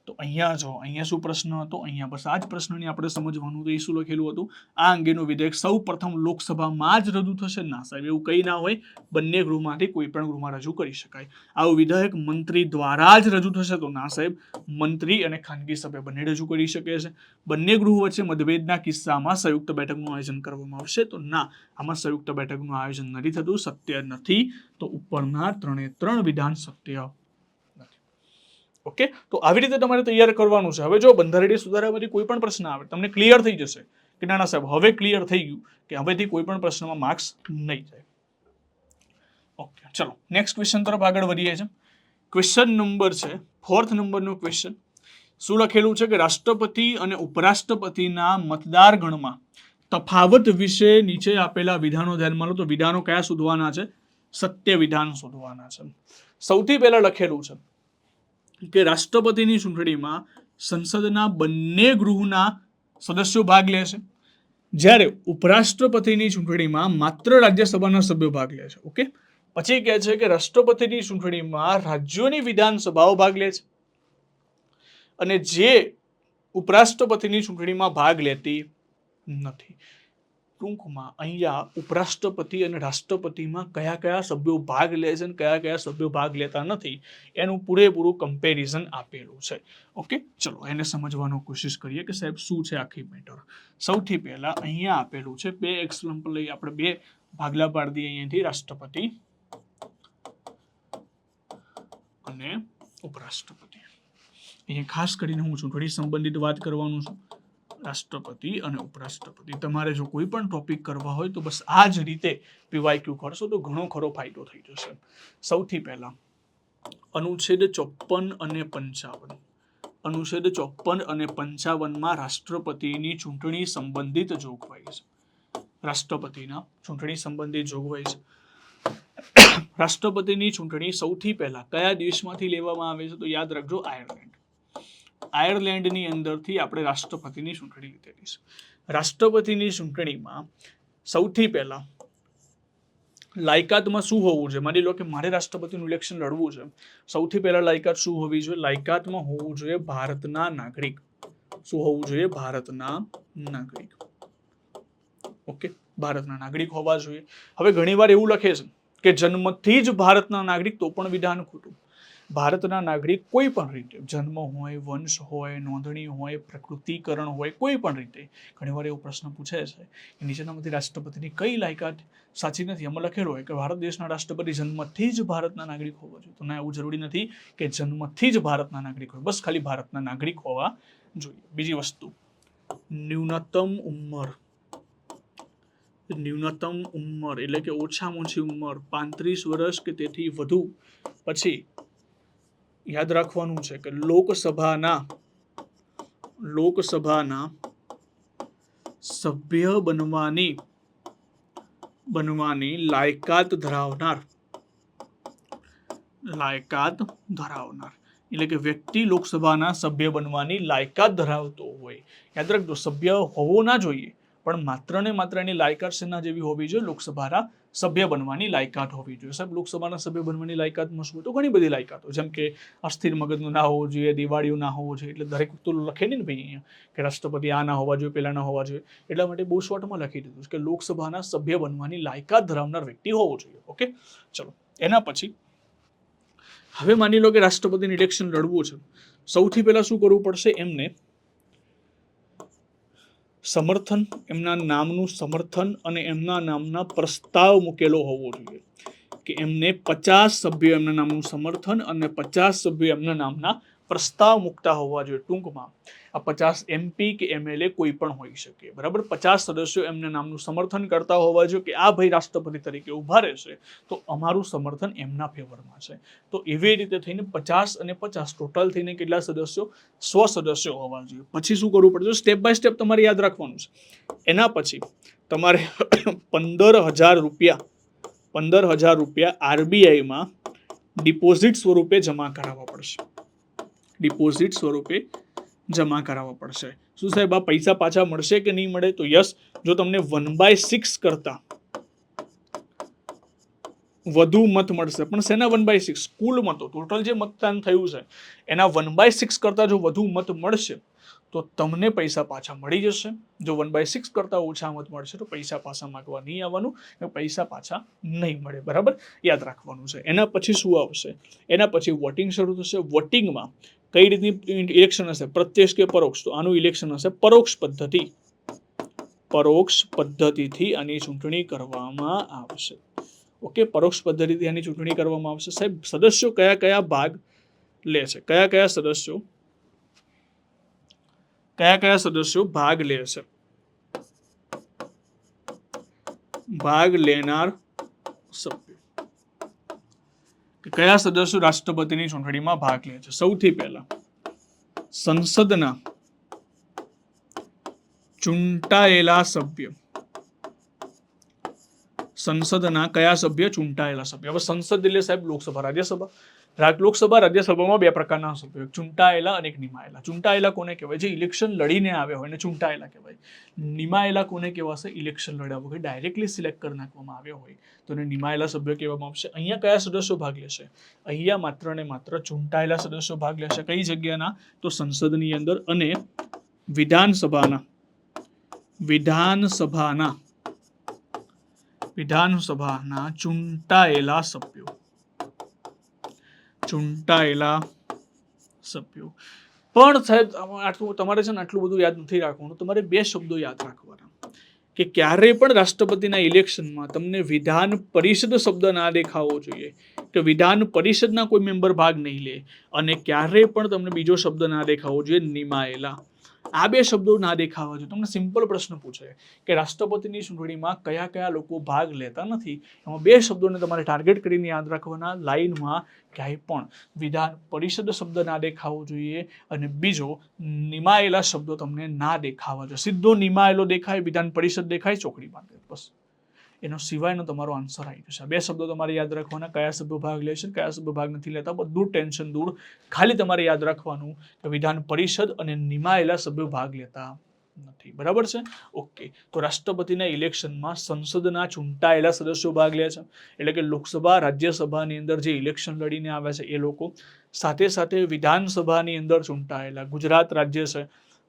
તો અહીંયા શું પ્રશ્ન હતો? અહીંયા બસ આ જ પ્રશ્નની આપણે સમજવાનું. તો એ શું લખેલું હતું? આ અંગેનું વિધેયક સૌ પ્રથમ લોકસભામાં જ રજૂ થશે. ના સાહેબ, એવું કંઈ ના હોય. બંને ગૃહમાંથી કોઈ પણ ગૃહમાં રજૂ કરી શકાય. આવું વિધેયક મંત્રી દ્વારા જ રજૂ થશે. તો ના સાહેબ, મંત્રી અને ખાનગી સભ્ય બંને રજૂ કરી શકે છે. બંને ગૃહો વચ્ચે મતભેદના કિસ્સામાં સંયુક્ત બેઠકનું આયોજન કરવામાં આવશે. તો ના, આમાં સંયુક્ત બેઠકનું આયોજન નથી થતું, સત્ય નથી. તો ઉપરના 3 વિધાન સત્ય. ઓકે, તો આવી રીતે તમારે તૈયાર કરવાનું છે. હવે જો બંધારણીય સુધારામાંથી કોઈ પણ પ્રશ્ન આવે, તમને ક્લિયર થઈ જશે કે ના સાહેબ હવે ક્લિયર થઈ ગયું કે હવેથી કોઈ પણ પ્રશ્નમાં માર્ક્સ નહીં જાય. ઓકે, ચલો નેક્સ્ટ ક્વેશ્ચન તરફ આગળ વધીએ છીએ. ક્વેશ્ચન નંબર છે 4th નંબરનો ક્વેશ્ચન. શું લખેલું છે કે રાષ્ટ્રપતિ અને ઉપરાષ્ટ્રપતિના મતદાર ગણમાં તફાવત વિશે નીચે આપેલા વિધાનો ધ્યાનમાં લો. તો વિધાનો કયા શોધવાના છે? સત્ય વિધાન શોધવાના છે. સૌથી પહેલા લખેલું છે કે રાષ્ટ્રપતિની ચૂંટણીમાં સંસદના બંને ગૃહના સદસ્યો ભાગ લે છે, જ્યારે ઉપરાષ્ટ્રપતિની ચૂંટણીમાં માત્ર રાજ્યસભાના સભ્યો ભાગ લે છે. ઓકે, પછી કહે છે કે રાષ્ટ્રપતિની ચૂંટણીમાં રાજ્યોની વિધાનસભાઓ ભાગ લે છે અને જે ઉપરાષ્ટ્રપતિની ચૂંટણીમાં ભાગ લેતી નથી. ટૂંકમાં અહીંયા ઉપરાષ્ટ્રપતિ અને રાષ્ટ્રપતિમાં કયા કયા સભ્યો ભાગ લે છે અને કયા કયા સભ્યો ભાગ લેતા નથી એનું પૂરેપૂરું કમ્પેરિઝન આપેલું છે. ઓકે, ચલો એને સમજવાનો કોશિશ કરીએ કે સાહેબ શું છે આખી મેટર. સૌથી પહેલા અહીંયા આપેલું છે 2 એક્ઝામ્પલ લઈ આપણે 2 ભાગલા પાડી દઈએ અહીંયાથી, રાષ્ટ્રપતિ અને ઉપરાષ્ટ્રપતિ. અહીંયા ખાસ કરીને હું ચૂંટણી સંબંધિત વાત કરવાનું છું. રાષ્ટ્રપતિ અને ઉપરાષ્ટ્રપતિ. તમારે જો કોઈ પણ ટોપિક કરવા હોય તો બસ આ જ રીતે પીવાયક્યુ કરશો તો ઘણો ખરો ફાયદો થઈ જશે. સૌથી પહેલા અનુચ્છેદ 54 અને 55. અનુચ્છેદ 54 અને 55માં રાષ્ટ્રપતિની ચૂંટણી સંબંધિત જોગવાઈ છે. રાષ્ટ્રપતિના ચૂંટણી સંબંધિત જોગવાઈ છે. રાષ્ટ્રપતિની ચૂંટણી સૌથી પહેલા કયા દેશમાંથી લેવામાં આવે છે? તો યાદ રાખજો, આયર્લેન્ડ. આયર્લેન્ડની અંદરથી આપણે રાષ્ટ્રપતિની ચૂંટણી લીધેલી છે. રાષ્ટ્રપતિની ચૂંટણીમાં સૌથી પહેલા લાયકાતમાં શું હોવું જોઈએ? માની લો કે મારે રાષ્ટ્રપતિનું ઇલેક્શન લડવું છે. સૌથી પહેલા લાયકાત શું હોવી જોઈએ? લાયકાતમાં હોવું જોઈએ ભારતના નાગરિક. શું હોવું જોઈએ? ભારતના નાગરિક. ઓકે, ભારતના નાગરિક હોવા જોઈએ. હવે ઘણીવાર એવું લખે છે કે જન્મથી જ ભારતના નાગરિક, તો પણ વિધાન ખોટું. ભારતના નાગરિક કોઈ પણ રીતે, જન્મ હોય, વંશ હોય, નોંધણી હોય, પ્રકૃતિકરણ હોય, કોઈ પણ રીતે. ઘણીવાર એવો પ્રશ્ન પૂછે છે કે નીચેનામાંથી રાષ્ટ્રપતિની કઈ લાયકાત સાચી નથી? એમાં લખેલું હોય કે ભારત દેશના રાષ્ટ્રપતિ જન્મથી જ ભારતના નાગરિક હોવા જોઈએ. તો ના, એવું જરૂરી નથી કે જન્મથી જ ભારતના નાગરિક હોય, બસ ખાલી ભારતના નાગરિક હોવા જોઈએ. બીજી વસ્તુ, ન્યૂનતમ ઉંમર. ન્યૂનતમ ઉંમર એટલે કે ઓછામાં ઓછી ઉંમર 35 વર્ષ કે તેથી વધુ. પછી યાદ રાખવાનું છે કે લોકસભાના સભ્ય બનવાની લાયકાત ધરાવનાર એટલે કે વ્યક્તિ લોકસભાના સભ્ય બનવાની લાયકાત ધરાવતો હોય. યાદ રાખજો, સભ્ય હોવો ના જોઈએ, પણ માત્ર ને માત્ર એની લાયકાત શેના જેવી હોવી જોઈએ? લોકસભાના સભ્ય બનવાની લાયકાત હોવી જોઈએ. સાહેબ, લોકસભાના સભ્ય બનવાની લાયકાતમાં શું? તો ઘણી બધી લાયકાતો, જેમ કે અસ્થિર મગજનું ના હોવું જોઈએ, દિવાળીયું ના હોવું જોઈએ. એટલે દરેક તો લખે નહીં ને ભાઈ અહીંયા કે રાષ્ટ્રપતિ આ ના હોવા જોઈએ, પેલા ના હોવા જોઈએ. એટલા માટે બહુ શોર્ટમાં લખી દીધું કે લોકસભાના સભ્ય બનવાની લાયકાત ધરાવનાર વ્યક્તિ હોવો જોઈએ. ઓકે, ચલો. એના પછી હવે માની લો કે રાષ્ટ્રપતિનું ઇલેક્શન લડવું છે. સૌથી પહેલા શું કરવું પડશે? એમને સમર્થન, એમના નામનું સમર્થન અને એમના નામના પ્રસ્તાવ મૂકેલો હોવો જોઈએ કે એમને 50 સભ્યો એમના નામનું સમર્થન અને 50 સભ્યો એમના નામના પ્રસ્તાવ મૂકતા હોવા જોઈએ. ટૂંકમાં આ 50 MP કે MLA કોઈ પણ હોઈ શકે, બરાબર. 50 સદસ્યો એમના નામનું સમર્થન કરતા હોવા જોઈએ કે આ ભાઈ રાષ્ટ્રપતિ તરીકે ઉભા રહેશે તો અમારું સમર્થન એમના ફેવરમાં છે. તો એવી રીતે થઈને 50 અને 50 ટોટલ થઈને કેટલા સદસ્યો? 100 સદસ્યો હોવા જોઈએ. પછી શું કરવું પડશે? સ્ટેપ બાય સ્ટેપ તમારે યાદ રાખવાનું છે. એના પછી તમારે 15,000 રૂપિયા RBIમાં ડિપોઝિટ સ્વરૂપે જમા કરાવવા પડશે. શું સાહેબ, આ પૈસા પાછા મળશે કે નહીં મળે? તો યસ, જો તમને 1/6 કરતા વધુ મત મળશે. પણ શેના 1/6? કુલ મતો, ટોટલ જે મતદાન થયું છે એના 1/6 કરતા જો વધુ મત મળશે તો તમને પૈસા પાછા મળી જશે. જો 1/6 કરતા ઓછા મત મળશે તો પૈસા પાછા માંગવા નહીં આવવાનું, પૈસા પાછા નહીં મળે, બરાબર. યાદ રાખવાનું છે. એના પછી શું આવશે? એના પછી વોટિંગ શરૂ થશે. વોટિંગમાં કઈ રીતની ઇલેક્શન હશે? પ્રત્યક્ષ કે પરોક્ષ? તો આનું ઇલેક્શન હશે પરોક્ષ પદ્ધતિથી આની ચૂંટણી કરવામાં આવશે. ઓકે, પરોક્ષ પદ્ધતિથી આની ચૂંટણી કરવામાં આવશે. સાહેબ, સદસ્યો કયા કયા ભાગ લે છે? કયા સદસ્યો ભાગ લે છે? ભાગ લેનાર સભ્યો. કયા સદસ્યો રાષ્ટ્રપતિની ચૂંટણીમાં ભાગ લે છે? સૌથી પહેલા સંસદના ચૂંટાયેલા સભ્ય. સંસદના કયા સભ્ય? ચૂંટાયેલા સભ્ય. હવે સંસદ એટલે સાહેબ લોકસભા, રાજ્યસભા. રાજ્યસભામાં બે પ્રકારના સભ્યો, ચૂંટાયેલા અને નિમાયેલા. ચૂંટાયેલા કોને કહેવાય? જે ઇલેક્શન લડીને આવ્યા હોય ને ચૂંટાયેલા કહેવાય. નિમાયેલા કોને કહેવાશે? ઇલેક્શન લડ્યા વગર ડાયરેક્ટલી સિલેક્ટ કરી નાખવામાં આવ્યો હોય તો એને નિમાયેલા સભ્ય કહેવામાં આવશે. અહીંયા કયા સદસ્યો ભાગ લેશે? અહીંયા માત્ર ને માત્ર ચૂંટાયેલા સદસ્યો ભાગ લેશે. કઈ જગ્યાના? તો સંસદની અંદર અને વિધાનસભાના ચૂંટાયેલા સભ્યો. પણ સાહેબ તમારે છે ને આટલું બધું યાદ નથી રાખવાનું. તમારે બે શબ્દો યાદ રાખવાના કે ક્યારે પણ રાષ્ટ્રપતિના ઇલેક્શનમાં તમને વિધાન પરિષદ શબ્દ ના દેખાવો જોઈએ, કે વિધાન પરિષદના કોઈ મેમ્બર ભાગ નહીં લે, અને ક્યારે પણ તમને બીજો શબ્દ ના દેખાવો જોઈએ, નિમાયેલા. આ બે શબ્દો ના દેખાવા જોઈએ. તમને સિમ્પલ પ્રશ્ન પૂછે કે રાષ્ટ્રપતિની ચૂંટણીમાં કયા કયા લોકો ભાગ લેતા નથી, એમાં બે શબ્દોને તમારે ટાર્ગેટ કરીને યાદ રાખવાના. લાઈનમાં ક્યાંય પણ વિધાન પરિષદ શબ્દ ના દેખાવો જોઈએ અને બીજો નિમાયેલા શબ્દો તમને ના દેખાવા જોઈએ. સીધો નિમાયેલો દેખાય, વિધાન પરિષદ દેખાય, ચોકડી બાંધે, બસ એનો સિવાયનો તમારો આન્સર આવી જશે. બે શબ્દો તમારે યાદ રાખવાના, કયા સભ્યો ભાગ લે છે, કયા સભ્યો ભાગ નથી લેતા. બધું ટેન્શન દૂર. ખાલી તમારે યાદ રાખવાનું કે વિધાન પરિષદ અને નિમાયેલા સભ્યો ભાગ લેતા નથી, બરાબર છે. ઓકે, તો રાષ્ટ્રપતિના ઇલેક્શનમાં સંસદના ચૂંટાયેલા સદસ્યો ભાગ લે છે, એટલે કે લોકસભા રાજ્યસભાની અંદર જે ઇલેક્શન લડીને આવ્યા છે એ લોકો, સાથે સાથે વિધાનસભાની અંદર ચૂંટાયેલા, ગુજરાત રાજ્ય છે,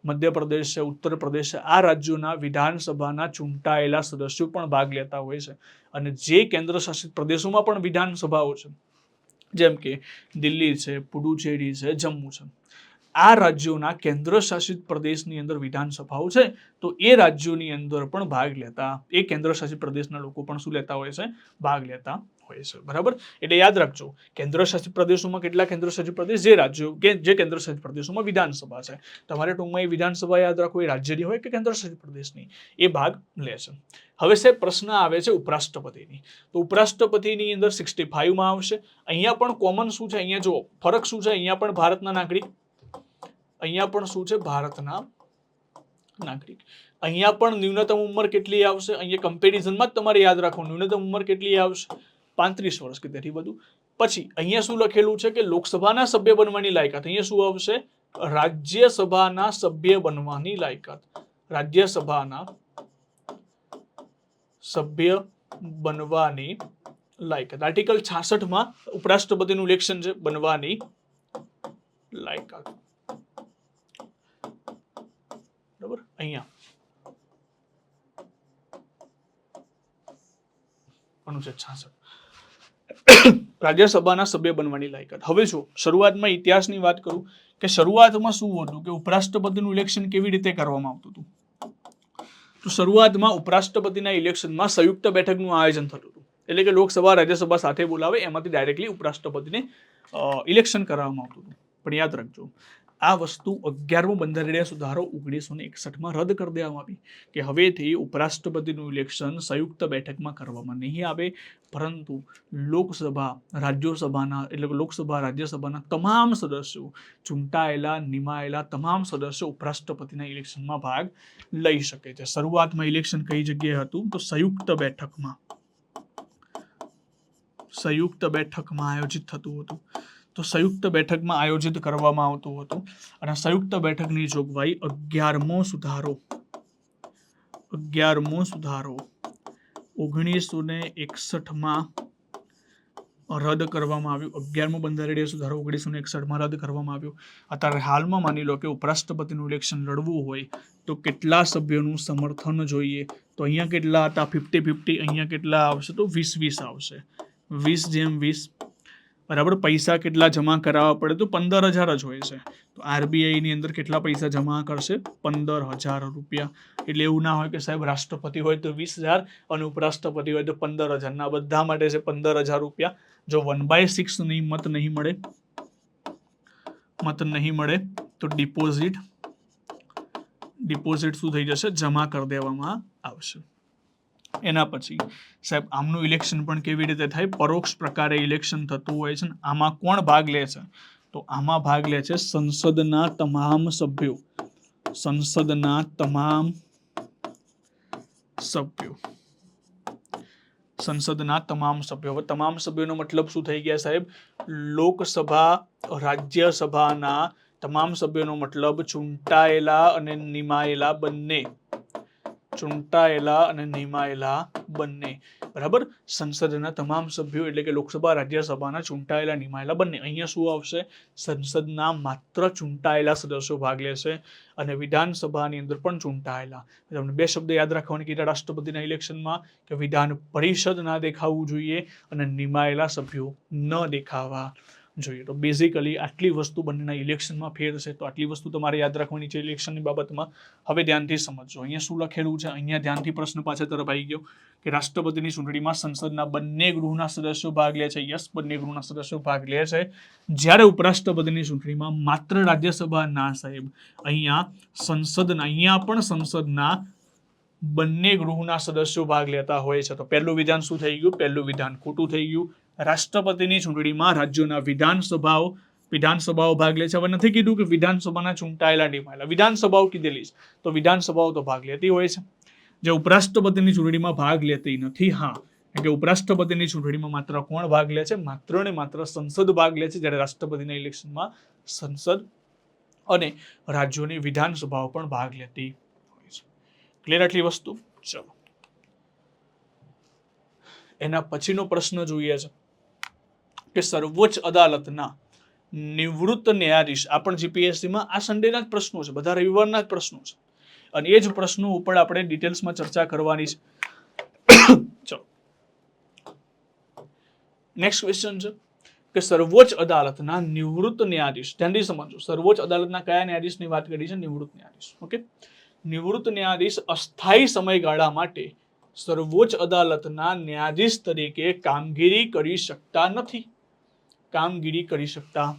મધ્યપ્રદેશ છે, ઉત્તર પ્રદેશ છે, આ રાજ્યોના વિધાનસભાના ચૂંટાયેલા સદસ્યો પણ ભાગ લેતા હોય છે. અને જે કેન્દ્ર શાસિત પ્રદેશોમાં પણ વિધાનસભાઓ છે, જેમ કે દિલ્હી છે, પુડુચેરી છે, જમ્મુ છે, આ રાજ્યોના કેન્દ્ર શાસિત પ્રદેશની અંદર વિધાનસભાઓ છે, તો એ રાજ્યોની અંદર પણ ભાગ લેતા, એ કેન્દ્ર શાસિત પ્રદેશના લોકો પણ શું લેતા હોય છે? ભાગ લેતા હોય છે. બરાબર? એટલે યાદ રાખજો, કેન્દ્ર શાસિત પ્રદેશોમાં કેટલા કેન્દ્ર શાસિત પ્રદેશ? જે રાજ્યો કે જે કેન્દ્ર શાસિત પ્રદેશોમાં વિધાનસભા છે. તમારે ટૂંકમાં એ વિધાનસભા યાદ રાખો, એ રાજ્યની હોય કે કેન્દ્ર શાસિત પ્રદેશની, એ ભાગ લે છે. હવે સાહેબ પ્રશ્ન આવે છે ઉપરાષ્ટ્રપતિની. તો ઉપરાષ્ટ્રપતિની અંદર 65 માં આવશે. અહીંયા પણ કોમન શું છે? અહીંયા જો ફરક શું છે? અહીંયા પણ ભારતના નાગરિક, અહીંયા પણ શું છે? ભારતના નાગરિક. અહીંયા પણ ન્યૂનતમ ઉંમર કેટલી આવશે? અહીંયા કમ્પેરિઝનમાં જ તમારે યાદ રાખો, ન્યૂનતમ ઉંમર કેટલી આવશે? 35 વર્ષ કે તેથી વધુ. પછી અહીંયા શું લખેલું છે કે લોકસભાના સભ્ય બનવાની લાયકાત. અહીંયા શું આવશે? રાજ્યસભાના સભ્ય બનવાની લાયકાત. રાજ્યસભાના સભ્ય બનવાની લાયકાત. આર્ટિકલ 66 માં ઉપરાષ્ટ્રપતિનું ઇલેક્શન છે, બનવાની લાયકાત. બરાબર? અહીંયા અનુચ્છેદ 66 રાજ્યસભાના સભ્ય બનવાની લાયકાત. હવે જો શરૂઆતમાં ઇતિહાસની વાત કરું કે શરૂઆતમાં શું હતું કે ઉપરાષ્ટ્રપતિનું ઇલેક્શન કેવી રીતે કરવામાં આવતું હતું. તો શરૂઆતમાં ઉપરાષ્ટ્રપતિના ઇલેક્શનમાં સંયુક્ત બેઠકનું આયોજન થતું હતું. એટલે કે લોકસભા રાજ્યસભા સાથે બોલાવે, એમાંથી ડાયરેક્ટલી ઉપરાષ્ટ્રપતિને ઇલેક્શન કરવામાં આવતું હતું. પણ યાદ રાખજો, આ વસ્તુ 11મો બંધારણીય સુધારો 1961માં રદ કરી દેવામાં આવી કે હવેથી ઉપરાષ્ટ્રપતિનું ઇલેક્શન સંયુક્ત બેઠકમાં કરવામાં નહીં આવે, પરંતુ લોકસભા રાજ્યસભાના એટલે કે લોકસભા રાજ્યસભાના તમામ સદસ્યો, ચૂંટાયેલા નિમાયેલા તમામ સદસ્યો ઉપરાષ્ટ્રપતિના ઇલેક્શનમાં ભાગ લઈ શકે છે. શરૂઆતમાં ઇલેક્શન કઈ જગ્યાએ હતું? તો સંયુક્ત બેઠકમાં આયોજિત થતું હતું. તો સંયુક્ત બેઠકમાં આયોજિત કરવામાં આવતું હતું. અને સંયુક્ત બેઠકની જોગવાઈ 11મો સુધારો 1961માં રદ કરવામાં આવ્યું. 11મો બંધારણીય સુધારો 1961માં રદ કરવામાં આવ્યો. અત્યારે હાલમાં માની લો કે ઉપરાષ્ટ્રપતિનું ઇલેક્શન લડવું હોય તો કેટલા સભ્યોનું સમર્થન જોઈએ? તો અહીંયા કેટલા હતા? 50-50. અહીંયા કેટલા આવશે? તો 20-20 આવશે. 20:20. બરાબર? પૈસા કેટલા જમા કરાવવા પડે? તો 15,000 જ હોય છે. તો આરબીઆઈની અંદર કેટલા પૈસા જમા કરશે? 15,000 રૂપિયા. એટલે એવું ના હોય કે સાહેબ રાષ્ટ્રપતિ હોય તો 20,000 અને ઉપરાષ્ટ્રપતિ હોય તો 15,000. ના, બધા માટે છે 15,000 રૂપિયા. જો 1/6 ની મત નહીં મળે તો ડિપોઝિટ શું થઈ જશે? જમા કરી દેવામાં આવશે. એના પછી સાહેબ આમનું ઇલેક્શન પણ કેવી રીતે થાય? પરોક્ષ પ્રકારે ઇલેક્શન થતું હોય છે. આમાં કોણ ભાગ લે છે? તો આમાં ભાગ લે છે સંસદના તમામ સભ્યો. સંસદના તમામ સભ્યો. હવે તમામ સભ્યોનો મતલબ શું થઈ ગયા સાહેબ? લોકસભા રાજ્યસભાના તમામ સભ્યોનો મતલબ ચૂંટાયેલા અને નિમાયેલા બંને. બરાબર? સંસદના તમામ સભ્યો એટલે કે લોકસભા રાજ્યસભાના ચૂંટાયેલા નિમાયેલા બંને. અહીંયા શું આવશે? સંસદના માત્ર ચૂંટાયેલા સદસ્યો ભાગ લેશે અને વિધાનસભાની અંદર પણ ચૂંટાયેલા. તમને બે શબ્દ યાદ રાખવાની કીધા રાષ્ટ્રપતિના ઇલેક્શનમાં કે વિધાન પરિષદ ના દેખાવું જોઈએ અને નિમાયેલા સભ્યો ન દેખાવા જોઈએ. તો બેઝિકલી આટલી વસ્તુ બંનેના ઇલેક્શનમાં ફેર છે. તો આટલી વસ્તુ તમારે યાદ રાખવાની છે ઇલેક્શનની બાબતમાં. હવે ધ્યાનથી સમજો, અહીંયા શું લખેલું છે? અહીંયા ધ્યાનથી પ્રશ્ન પાછળ તરફ આવી ગયો કે રાષ્ટ્રપતિની ચૂંટણીમાં સંસદના બંને ગૃહના સદસ્યો ભાગ લે છે. યસ, બંને ગૃહના સદસ્યો ભાગ લે છે. જ્યારે ઉપરાષ્ટ્રપતિની ચૂંટણીમાં માત્ર રાજ્યસભા ના સાહેબ, અહીંયા પણ સંસદના બંને ગૃહના સદસ્યો ભાગ લેતા હોય છે. તો પહેલું વિધાન શું થઈ ગયું? પહેલું વિધાન ખોટું થઈ ગયું. રાષ્ટ્રપતિની ચૂંટણીમાં રાજ્યોના વિધાનસભાઓ ભાગ લે છે. હવે નથી કીધું કે વિધાનસભાના ચૂંટાયેલા નિમાયેલા, વિધાનસભાઓ કીધેલી છે. તો વિધાનસભાઓ તો ભાગ લેતી હોય છે, જે ઉપરાષ્ટ્રપતિની ચૂંટણીમાં ભાગ લેતી નથી. હા, કે ઉપરાષ્ટ્રપતિની ચૂંટણીમાં માત્ર કોણ ભાગ લે છે? માત્ર ને માત્ર સંસદ ભાગ લે છે. જ્યારે રાષ્ટ્રપતિના ઇલેક્શનમાં સંસદ અને રાજ્યોની વિધાનસભાઓ પણ ભાગ લેતી હોય છે. ક્લિયર આટલી વસ્તુ? ચલો, એના પછીનો પ્રશ્ન જોઈએ છે કે સર્વોચ્ચ અદાલતના નિવૃત્ત ન્યાયાધીશ આ પણ જીપીએસસીમાં આ સન્ડેના જ પ્રશ્નો છે, બધા રવિવારના જ પ્રશ્નો છે અને એ જ પ્રશ્નો ઉપર આપણે ડિટેલ્સમાં ચર્ચા કરવાની છે. ચલો નેક્સ્ટ ક્વેશ્ચન છે કે સર્વોચ્ચ અદાલતના નિવૃત્ત ન્યાયાધીશ, ધ્યાનથી સમજો, સર્વોચ્ચ અદાલતના કયા ન્યાયાધીશની વાત કરી છે? નિવૃત્ત ન્યાયાધીશ. ઓકે, નિવૃત્ત ન્યાયાધીશ અસ્થાયી સમયગાળા માટે સર્વોચ્ચ અદાલતના ન્યાયાધીશ તરીકે કામગીરી કરી શકતા નથી. કામગીરી કરી શકતા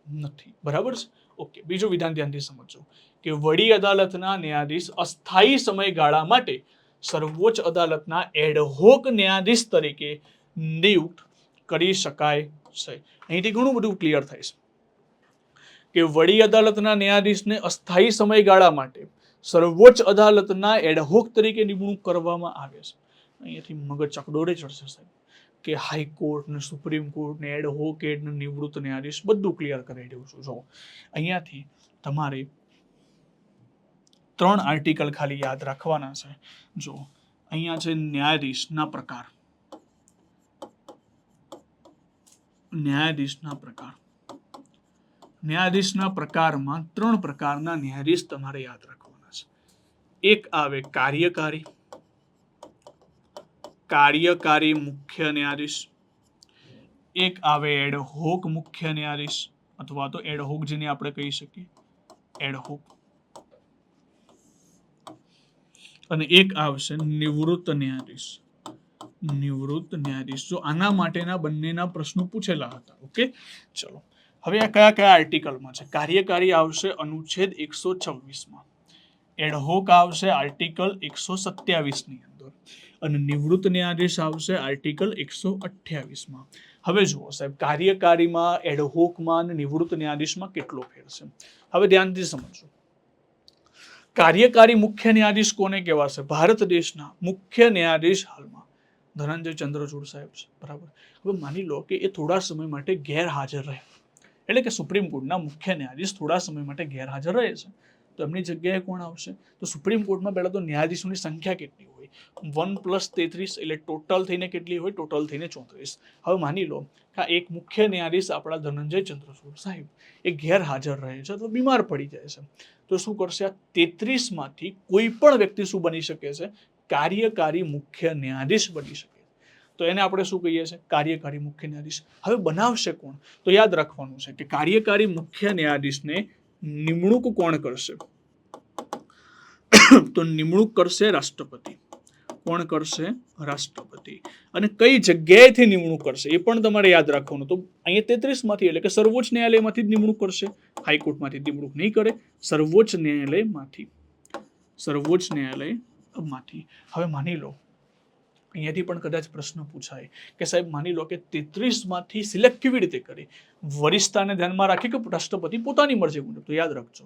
નથી. બરાબર છે? ઓકે, બીજું વિધાન ધ્યાનથી સમજો કે વડી અદાલતના ન્યાયાધીશ અસ્થાયી સમયગાળા માટે સર્વોચ્ચ અદાલતના એડહોક ન્યાયાધીશ તરીકે નિયુક્ત કરી શકાય છે. અહીંથી ઘણું બધું ક્લિયર થાય છે કે વડી અદાલતના ન્યાયાધીશને અસ્થાયી સમયગાળા માટે સર્વોચ્ચ અદાલતના એડહોક તરીકે નિમણૂક કરવામાં આવે છે. અહીંયાથી મગજ ચકડોળે ચડશે સાહેબ કે હાઈકોર્ટ ને સુપ્રીમ કોર્ટ ને એડવોકેટ ને નિવૃત્ત ન્યાયાધીશ બધું ક્લિયર કરી દઉં છું. જો અહીંયાથી તમારે 3 આર્ટિકલ ખાલી યાદ રાખવાના છે. જો અહીંયા છે ન્યાયાધીશના પ્રકાર, ન્યાયાધીશના પ્રકાર, ન્યાયાધીશના પ્રકારમાં 3 પ્રકારના ન્યાયાધીશ તમારે યાદ રાખવાના છે. એક આવે કાર્યકારી, કાર્યકારી મુખ્ય ન્યાયાધીશ. એક આવે એડહોક મુખ્ય ન્યાયાધીશ અથવા તો એડહોક જેને આપણે કહી શકીએ એડહોક, અને એક આવશે નિવૃત્ત ન્યાયાધીશ. નિવૃત્ત ન્યાયાધીશ. જો આના માટેના બંનેના પ્રશ્નો પૂછેલા હતા. ઓકે, ચલો હવે આ કયા કયા આર્ટિકલમાં છે? કાર્યકારી આવશે અનુચ્છેદ 126 માં, એડહોક આવશે આર્ટિકલ 127 ની અંદર અને નિવૃત્ત ન્યાયાધીશ આવશે આર્ટિકલ 128 માં. હવે જુઓ સાહેબ, કાર્યકારીમાં, એડહોકમાં અને નિવૃત્ત ન્યાયાધીશમાં કેટલો ફેર છે? હવે ધ્યાનથી સમજો. કાર્યકારી મુખ્ય ન્યાયાધીશ કોને કહેવાશે? ભારત દેશના મુખ્ય ન્યાયાધીશ હાલમાં ધનંજય ચંદ્રચૂડ સાહેબ છે. બરાબર. હવે માની લો કે એ થોડા સમય માટે ગેરહાજર રહે, એટલે કે સુપ્રીમ કોર્ટના મુખ્ય ન્યાયાધીશ થોડા સમય માટે ગેરહાજર રહે છે, તો એમની જગ્યાએ કોણ આવશે? તો સુપ્રીમ કોર્ટમાં પહેલા તો ન્યાયાધીશોની સંખ્યા કેટલી હોય? 1 + 33, એટલે ટોટલ થઈને કેટલી હોય? ટોટલ થઈને 34. હવે માની લો કે આ એક મુખ્ય ન્યાયાધીશ આપણા ધનંજય ચંદ્રચૂડ સાહેબ એ ગેરહાજર રહે છે અથવા બીમાર પડી જાય છે, તો શું કરશે? આ 33 માંથી કોઈ પણ વ્યક્તિ શું બની શકે છે? કાર્યકારી મુખ્ય ન્યાયાધીશ બની શકે. તો એને આપણે શું કહીએ છીએ? કાર્યકારી મુખ્ય ન્યાયાધીશ. હવે બનાવશે કોણ? તો યાદ રાખવાનું છે કે કાર્યકારી મુખ્ય ન્યાયાધીશને નિમણૂક કોણ કરશે? તો નિમણૂક કરશે રાષ્ટ્રપતિ. કોણ કરશે? રાષ્ટ્રપતિ. અને કઈ જગ્યાએથી નિમણૂક કરશે એ પણ તમારે યાદ રાખવાનું. તો અહીંયા 33 માંથી એટલે કે સર્વોચ્ચ ન્યાયાલયમાંથી જ નિમણૂક કરશે, હાઈકોર્ટમાંથી નિમણૂક નહીં કરે, સર્વોચ્ચ ન્યાયાલયમાંથી. સર્વોચ્ચ ન્યાયાલયમાંથી. હવે માની લો અહીંયાથી પણ કદાચ પ્રશ્ન પૂછાય કે સાહેબ માની લો કે 33 માંથી સિલેક્ટ કેવી રીતે કરે? વરિષ્ઠતાને ધ્યાનમાં રાખી કે રાષ્ટ્રપતિ પોતાની મરજી મુજબ? તો યાદ રાખજો,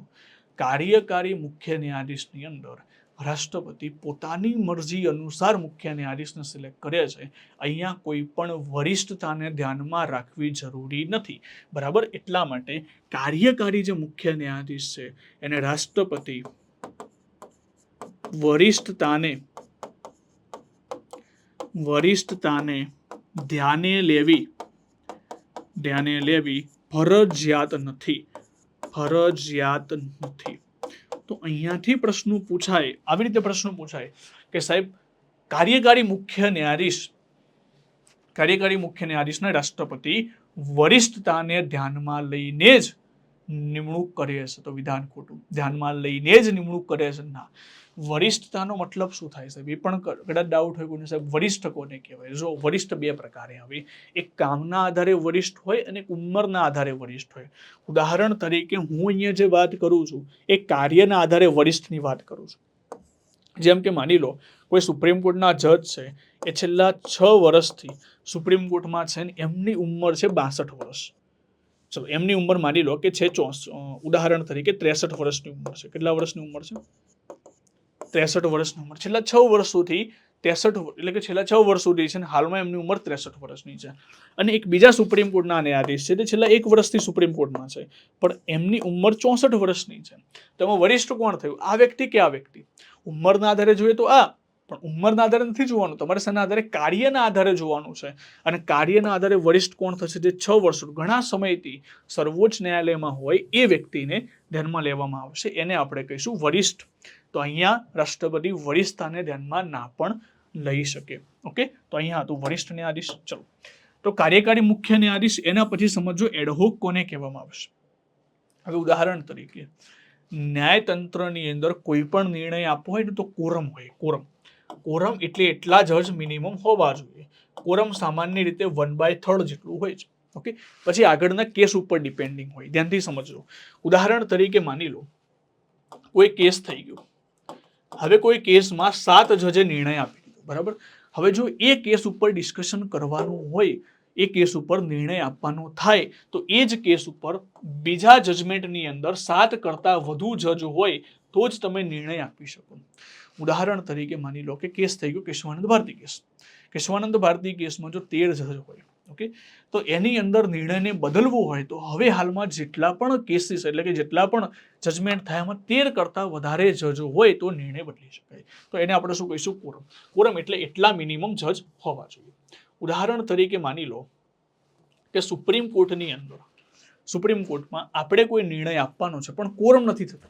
કાર્યકારી મુખ્ય ન્યાયાધીશની અંદર રાષ્ટ્રપતિ પોતાની મરજી અનુસાર મુખ્ય ન્યાયાધીશને સિલેક્ટ કરે છે. અહીંયા કોઈ પણ વરિષ્ઠતાને ધ્યાનમાં રાખવી જરૂરી નથી. બરાબર. એટલા માટે કાર્યકારી જે મુખ્ય ન્યાયાધીશ છે એને રાષ્ટ્રપતિ વરિષ્ઠતાને ધ્યાને લેવી ફરજિયાત નથી. ફરજિયાત નથી. તો અહીંયાથી પ્રશ્નો પૂછાય, આવી રીતે પ્રશ્નો પૂછાય કે સાહેબ કાર્યકારી મુખ્ય ન્યાયાધીશને રાષ્ટ્રપતિ વરિષ્ઠતાને ધ્યાનમાં લઈને જ નિમણૂક કરે છે, તો વિધાન ખોટું. ધ્યાનમાં લઈને જ નિમણૂક કરે છે ના. વરિષ્ઠતાનો મતલબ શું થાય સાહેબ? એ પણ કદાચ ડાઉટ હોય કોઈને, સાહેબ વરિષ્ઠ કોને કહેવાય? જો વરિષ્ઠ 2 પ્રકારે આવે, એક કામના આધારે વરિષ્ઠ હોય અને એક ઉંમરના આધારે વરિષ્ઠ હોય. ઉદાહરણ તરીકે હું અહીંયા જે વાત કરું છું એ કાર્યના આધારે વરિષ્ઠની વાત કરું છું. જેમ કે માની લો કોઈ સુપ્રીમ કોર્ટના જજ છે, એ છેલ્લા 6 વર્ષથી સુપ્રીમ કોર્ટમાં છે ને એમની ઉંમર છે 62 વર્ષ. ચલો એમની ઉંમર માની લો કે છે ઉદાહરણ તરીકે 63 વર્ષની ઉંમર છે. કેટલા વર્ષની ઉંમર છે? 63 વર્ષની ઉંમર. છેલ્લા 6 વર્ષ સુધી 63, એટલે કે છેલ્લા 6 વર્ષ સુધી છે ને હાલમાં એમની ઉંમર 63 વર્ષની છે. અને એક બીજા સુપ્રીમ કોર્ટના ન્યાયાધીશ છે તે છેલ્લા 1 વર્ષથી સુપ્રીમ કોર્ટમાં છે, પણ એમની ઉંમર 64 વર્ષની છે. તો એમાં વરિષ્ઠ કોણ થયું? આ વ્યક્તિ કે આ વ્યક્તિ? ઉંમરના આધારે જોઈએ તો આ, પણ ઉંમરના આધારે નથી જોવાનું, તમારે શેના આધારે? કાર્યના આધારે જોવાનું છે. અને કાર્યના આધારે વરિષ્ઠ કોણ થશે? જે 6 વર્ષ ઘણા સમયથી સર્વોચ્ચ ન્યાયાલયમાં હોય એ વ્યક્તિને ધ્યાનમાં લેવામાં આવશે, એને આપણે કહીશું વરિષ્ઠ. તો અહીંયા રાષ્ટ્રપતિ વરિષ્ઠતાને ધ્યાનમાં ના પણ લઈ શકે. ઓકે, તો અહીંયા હતું વરિષ્ઠ ન્યાયાધીશ. ચલો, તો કાર્યકારી મુખ્ય ન્યાયાધીશ, એના પછી સમજો એડહોક કોને કહેવામાં આવશે. હવે ઉદાહરણ તરીકે ન્યાયતંત્રની અંદર કોઈ પણ નિર્ણય આપવો હોય ને તો કોરમ હોય. કોરમ એટલે એટલા જજ મિનિમમ હોવા જોઈએ. કોરમ સામાન્ય રીતે 1/3 જેટલું હોય છે. ઓકે, પછી આગળના કેસ ઉપર ડિપેન્ડિંગ હોય. ધ્યાનથી સમજજો. ઉદાહરણ તરીકે માની લો કોઈ કેસ થઈ ગયો, હવે કોઈ કેસમાં 7 જજે નિર્ણય આપી દીધો, બરાબર. હવે જો એ કેસ ઉપર ડિસ્કશન કરવાનું હોય, એ કેસ ઉપર નિર્ણય આપવાનો થાય, તો એ જ કેસ ઉપર બીજા જજમેન્ટની અંદર 7 કરતાં વધુ જજ હોય તો જ તમે નિર્ણય આપી શકો. ઉદાહરણ તરીકે માની લો કે કેસ થઈ ગયો કેશવાનંદ ભારતી કેસ. કેશવાનંદ ભારતી કેસમાં જો 13 જજ હોય, ઓકે, તો એની અંદર નિર્ણયને બદલવો હોય તો હવે હાલમાં જેટલા પણ કેસીસ એટલે કે જેટલા પણ જજમેન્ટ થયા એમાં 13 કરતાં વધારે જજો હોય તો નિર્ણય બદલી શકાય. તો એને આપણે શું કહીશું? કોરમ. કોરમ એટલે એટલા મિનિમમ જજ હોવા જોઈએ. ઉદાહરણ તરીકે માની લો કે સુપ્રીમ કોર્ટની અંદર, સુપ્રીમ કોર્ટમાં આપણે કોઈ નિર્ણય આપવાનો છે પણ કોરમ નથી થતો,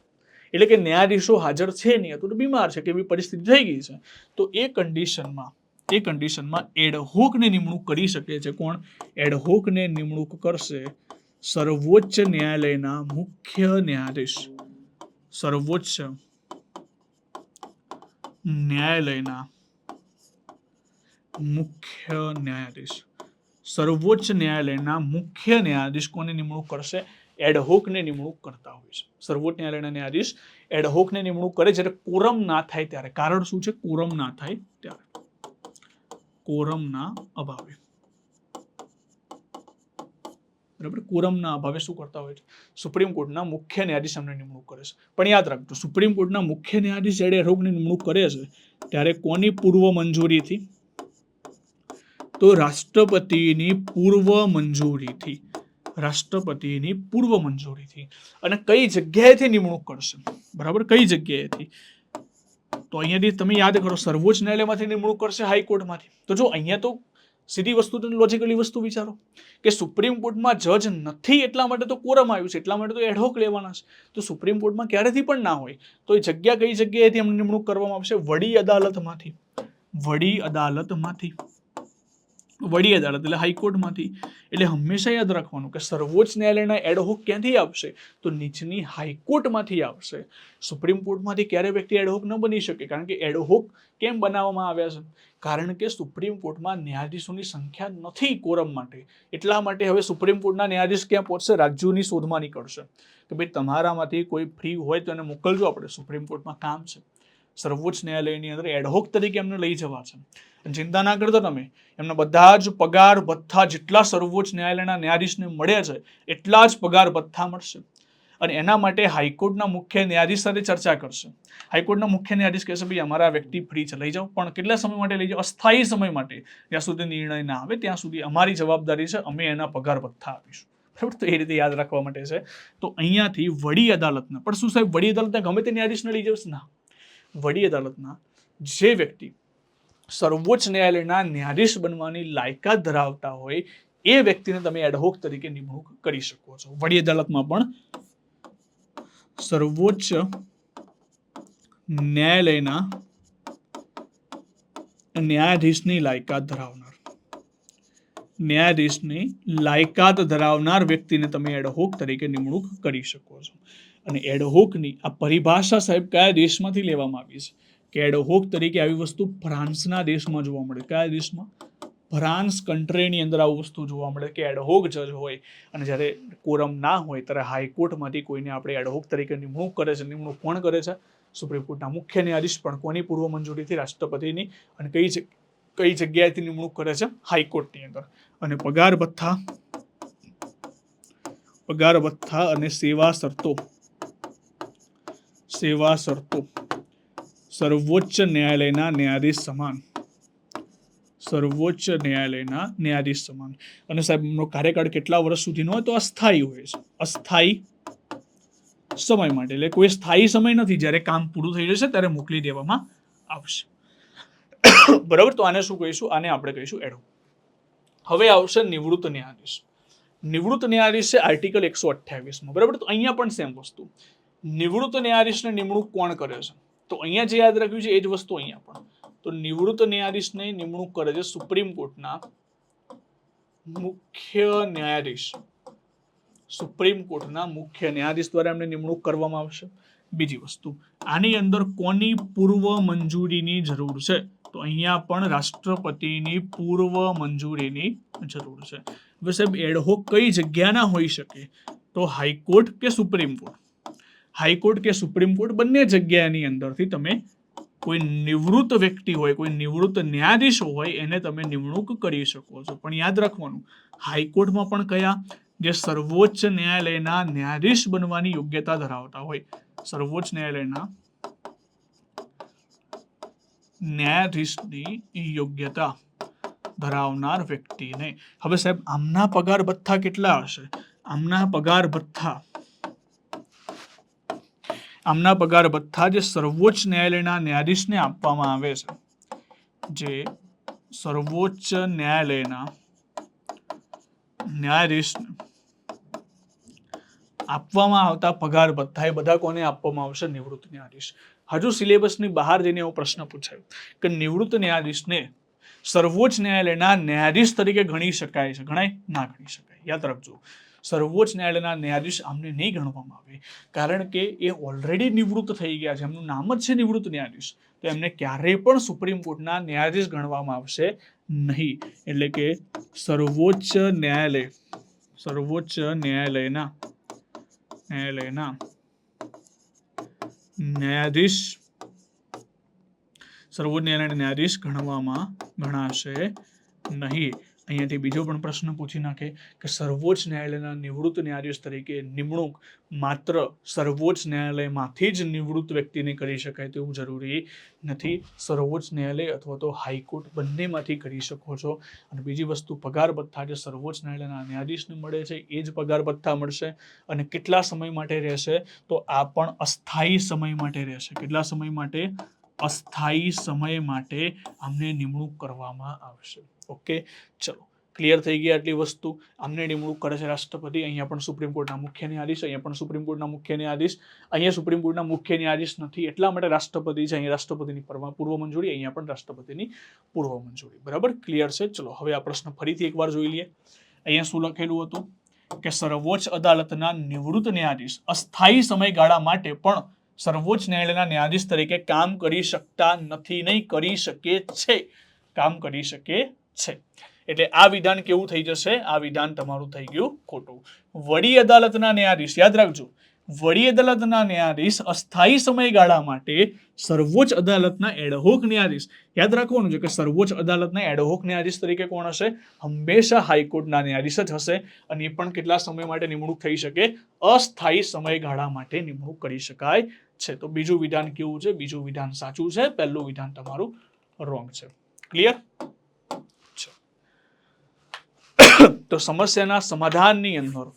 એટલે કે ન્યાયાધીશો હાજર છે નહીં, અથવા તો બીમાર છે કે એવી પરિસ્થિતિ થઈ ગઈ છે, તો એ કન્ડિશનમાં એડહોકની નિમણૂક કરી શકે છે. કોણ? એડહોકને નિમણૂક કરશે સર્વોચ્ચ ન્યાયાલયના મુખ્ય ન્યાયાધીશ. સર્વોચ્ચ ન્યાયાલયના મુખ્ય ન્યાયાધીશ. સર્વોચ્ચ ન્યાયાલયના મુખ્ય ન્યાયાધીશ કોની નિમણૂક કરશે? એડહોકને નિમણૂક કરતા હોય છે. સર્વોચ્ચ ન્યાયાલયના ન્યાયાધીશ એડહોકને નિમણૂક કરે જ્યારે કોરમ ના થાય ત્યારે. કારણ શું છે? કોરમ ના થાય ત્યારે, કોરમના અભાવે, બરાબર. કોરમના અભાવે શું કરતા હોય છે? સુપ્રીમ કોર્ટના મુખ્ય ન્યાયાધીશ એમને નિમણૂક કરે છે. પણ યાદ રાખજો, સુપ્રીમ કોર્ટના મુખ્ય ન્યાયાધીશ જ્યારે એડહોકની નિમણૂક કરે છે ત્યારે કોની પૂર્વ મંજૂરીથી? તો રાષ્ટ્રપતિની પૂર્વ મંજૂરીથી. રાષ્ટ્રપતિની પૂર્વ મંજૂરીથી. અને કઈ જગ્યાએથી નિમણૂક કરશે? બરાબર, કઈ જગ્યાએથી? તો અહીંયાથી તમે યાદ કરો, સર્વોચ્ચ ન્યાયાલયમાંથી નિમણૂક કરશે, હાઈકોર્ટમાંથી. તો જો અહીંયા તો સીધી વસ્તુ, લોજિકલી વસ્તુ વિચારો કે સુપ્રીમ કોર્ટમાં જજ નથી એટલા માટે તો કોરમ આવ્યું છે, એટલા માટે તો એડહોક લેવાના છે. તો સુપ્રીમ કોર્ટમાં ક્યારેથી પણ ના હોય તો એ જગ્યા કઈ જગ્યાએથી એમની નિમણૂક કરવામાં આવશે? વડી અદાલતમાંથી. વડી અદાલતમાંથી. વડી અદાલત એટલે હાઈકોર્ટમાંથી. એટલે હંમેશા યાદ રાખવાનું કે સર્વોચ્ચ ન્યાયાલયના એડહોક ક્યાંથી આવશે? તો નીચની હાઈકોર્ટમાંથી આવશે. સુપ્રીમ કોર્ટમાંથી ક્યારે વ્યક્તિ એડહોક ન બની શકે, કારણ કે એડહોક કેમ બનાવવામાં આવ્યા છે? કારણ કે સુપ્રીમ કોર્ટમાં ન્યાયાધીશોની સંખ્યા નથી કોરમ માટે. એટલા માટે હવે સુપ્રીમ કોર્ટના ન્યાયાધીશ ક્યાં પહોંચશે? રાજ્યોની શોધમાં નીકળશે કે ભાઈ તમારામાંથી કોઈ ફ્રી હોય તો એને મોકલજો, આપણે સુપ્રીમ કોર્ટમાં કામ છે. સર્વોચ્ચ ન્યાયાલયની અંદર એડહોક તરીકે એમને લઈ જવા છે. ચિંતા ના કરતા તમે, એમના બધા જ પગાર ભથ્થા જેટલા સર્વોચ્ચ ન્યાયાલયના ન્યાયાધીશને મળે છે એટલા જ પગાર ભથ્થા મળશે. અને એના માટે હાઈકોર્ટના મુખ્ય ન્યાયાધીશ સાથે ચર્ચા કરશે. હાઈકોર્ટના મુખ્ય ન્યાયાધીશ કહેશે ભાઈ અમારા વ્યક્તિ ફ્રી છે, લઈ જાઓ. પણ કેટલા સમય માટે લઈ જાઓ? અસ્થાયી સમય માટે. જ્યાં સુધી નિર્ણય ના આવે ત્યાં સુધી અમારી જવાબદારી છે, અમે એના પગાર ભથ્થા આપીશું. બરાબર, તો એ રીતે યાદ રાખવા માટે છે. તો અહીંયાથી વડી અદાલતના, પણ શું સાહેબ વડી અદાલતના ગમે તે ન્યાયાધીશને લઈ જશે? ના, વડી અદાલતના જે વ્યક્તિ સર્વોચ્ચ ન્યાયાલયના ન્યાયાધીશ બનવાની લાયકાત ધરાવતા હોય એ વ્યક્તિને તમે એડહોક તરીકે નિમણૂક કરી શકો છો. વડી અદાલતમાં પણ સર્વોચ્ચ ન્યાયાલયના ન્યાયાધીશની લાયકાત ધરાવનાર, ન્યાયાધીશની લાયકાત ધરાવનાર વ્યક્તિને તમે એડહોક તરીકે નિમણૂક કરી શકો છો. અને એડહોકની આ પરિભાષા સાહેબ કયા દેશમાંથી લેવામાં આવી છે? કે એડહોક તરીકે આવી વસ્તુ ફ્રાન્સના દેશમાં જોવા મળે. કયા દેશમાં? ફ્રાન્સ કન્ટ્રીની અંદર આવું વસ્તુ જોવા મળે કે એડહોક જજ હોય અને જ્યારે કોરમ ના હોય ત્યારે હાઈકોર્ટમાંથી કોઈને આપણે એડહોક તરીકે નિમણૂક કરે છે. નિમણૂક કોણ કરે છે? સુપ્રીમ કોર્ટના મુખ્ય ન્યાયાધીશ. પણ કોની પૂર્વ મંજૂરીથી? રાષ્ટ્રપતિની. અને કઈ જગ્યાએથી નિમણૂક કરે છે? હાઈકોર્ટની અંદર. અને પગાર ભથ્થા અને સેવા શરતો સર્વોચ્ચ ન્યાયાલયના ન્યાયાધીશ સમાન. સર્વોચ્ચ ન્યાયાલયના ન્યાયાધીશ સમાન. અને સાહેબ એમનો કાર્યકાળ કેટલા વર્ષ સુધીનો હોય? તો અસ્થાયી હોય છે. અસ્થાયી સમય માટે. એટલે કોઈ સ્થાયી સમય નથી, જ્યારે કામ પૂરું થઈ જશે ત્યારે મોકલી દેવામાં આવશે. બરાબર, તો આને શું કહીશું? આને આપણે કહીશું એડહોક. હવે આવશે નિવૃત્ત ન્યાયાધીશ. નિવૃત્ત ન્યાયાધીશ છે આર્ટિકલ 128 બરાબર. તો અહીંયા પણ સેમ વસ્તુ, નિવૃત્ત ન્યાયાધીશને નિમણૂક કોણ કરે છે? તો અહીંયા જે યાદ રાખ્યું છે એ જ વસ્તુ અહીંયા પણ. તો નિવૃત્ત ન્યાયાધીશને નિમણૂક કરે છે સુપ્રીમ કોર્ટના મુખ્ય ન્યાયાધીશ. સુપ્રીમ કોર્ટના મુખ્ય ન્યાયાધીશ દ્વારા એમને નિમણૂક કરવામાં આવશે. બીજી વસ્તુ, આની અંદર કોની પૂર્વ મંજૂરીની જરૂર છે? તો અહીંયા પણ રાષ્ટ્રપતિની પૂર્વ મંજૂરીની જરૂર છે. હવે સાહેબ એડહોક કઈ જગ્યાના હોઈ શકે? તો હાઈકોર્ટ કે સુપ્રીમ કોર્ટ? હાઈકોર્ટ કે સુપ્રીમ કોર્ટ બંને જગ્યાની અંદરથી તમે કોઈ નિવૃત્ત વ્યક્તિ હોય, કોઈ નિવૃત્ત ન્યાયાધીશ હોય, એને તમે નિમણૂક કરી શકો છો. પણ યાદ રાખવાનું, હાઈકોર્ટમાં પણ કયા? જે સર્વોચ્ચ ન્યાયાલયના ન્યાયાધીશ બનવાની યોગ્યતા ધરાવતા હોય, સર્વોચ્ચ ન્યાયાલયના ન્યાયાધીશની યોગ્યતા ધરાવનાર વ્યક્તિને. હવે સાહેબ આમના પગાર ભથ્થા કેટલા હશે? આમના પગાર ભથ્થા જે સર્વોચ્ચ ન્યાયાલયના ન્યાયાધીશને આપવામાં આવે છે, જે સર્વોચ્ચ ન્યાયાલયના ન્યાયાધીશને આપવામાં આવતા પગાર ભથ્થા એ બધા કોને આપવામાં આવશે? નિવૃત્ત ન્યાયાધીશ. હજુ સિલેબસની બહાર જઈને એવો પ્રશ્ન પૂછાયો કે નિવૃત્ત ન્યાયાધીશને સર્વોચ્ચ ન્યાયાલયના ન્યાયાધીશ તરીકે ગણી શકાય છે? ગણાય? ના ગણી શકાય. યાદ રાખજો, સર્વોચ્ચ ન્યાયાલયના ન્યાયાધીશ આમને નહીં ગણવામાં આવે, કારણ કે એ ઓલરેડી નિવૃત્ત થઈ ગયા છે, એમનું નામ જ છે નિવૃત્ત ન્યાયાધીશ. તો એમને ક્યારેય પણ સુપ્રીમ કોર્ટના ન્યાયાધીશ ગણવામાં આવશે નહીં. એટલે કે સર્વોચ્ચ ન્યાયાલયના ન્યાયાધીશ ગણાશે નહીં. અહીંયાથી બીજો પણ પ્રશ્ન પૂછી નાખે કે સર્વોચ્ચ ન્યાયાલયના નિવૃત્ત ન્યાયાધીશ તરીકે નિમણૂક માત્ર સર્વોચ્ચ ન્યાયાલયમાંથી જ નિવૃત્ત વ્યક્તિને કરી શકાય તેવું જરૂરી નથી. સર્વોચ્ચ ન્યાયાલય અથવા તો હાઈકોર્ટ બંનેમાંથી કરી શકો છો. અને બીજી વસ્તુ, પગાર ભથ્થા જે સર્વોચ્ચ ન્યાયાલયના ન્યાયાધીશને મળે છે એ જ પગાર ભથ્થા મળશે. અને કેટલા સમય માટે રહેશે? તો આ પણ અસ્થાયી સમય માટે રહેશે. કેટલા સમય માટે? અસ્થાયી સમય માટે આમને નિમણૂક કરવામાં આવશે. ઓકે, ચલો, ક્લિયર થઈ ગયા આટલી વસ્તુ. આમને નિમણૂક કરે છે રાષ્ટ્રપતિ. અહીંયા પણ સુપ્રીમ કોર્ટના મુખ્ય ન્યાયાધીશ, અહીંયા પણ સુપ્રીમ કોર્ટના મુખ્ય ન્યાયાધીશ. અહીંયા સુપ્રીમ કોર્ટના મુખ્ય ન્યાયાધીશ નથી એટલા માટે રાષ્ટ્રપતિ છે. અહીંયા રાષ્ટ્રપતિની પૂર્વ મંજૂરી, અહીંયા પણ રાષ્ટ્રપતિની પૂર્વ મંજૂરી. બરાબર, ક્લિયર છે? ચલો, હવે આ પ્રશ્ન ફરીથી એકવાર જોઈ લઈએ. અહીંયા શું લખેલું હતું કે સર્વોચ્ચ અદાલતના નિવૃત્ત ન્યાયાધીશ અસ્થાયી સમયગાળા માટે પણ સર્વોચ્ચ ન્યાયાલયના ન્યાયાધીશ તરીકે કામ કરી શકતા નથી. નહીં, કરી શકે છે, કામ કરી શકે છે. એટલે આ વિધાન કેવું થઈ જશે? આ વિધાન તમારું થઈ ગયું ખોટું. વડી અદાલતના ન્યાયાધીશ, યાદ રાખજો, વડી અદાલતના ન્યાયાધીશ અસ્થાયી સમયગાળા માટે સર્વોચ્ચ અદાલતના એડહોક ન્યાયાધીશ. યાદ રાખવાનું છે કે સર્વોચ્ચ અદાલતના એડહોક ન્યાયાધીશ તરીકે કોણ હશે? હંમેશા હાઈકોર્ટના ન્યાયાધીશ જ હશે. અને એ પણ કેટલા સમય માટે નિમણૂક થઈ શકે? અસ્થાયી સમયગાળા માટે નિમણૂક કરી શકાય છે. તો બીજું વિધાન કેવું છે? બીજું વિધાન સાચું છે, પહેલું વિધાન તમારું રોંગ છે. ક્લિયર? તો સમસ્યાના સમાધાનની અંદર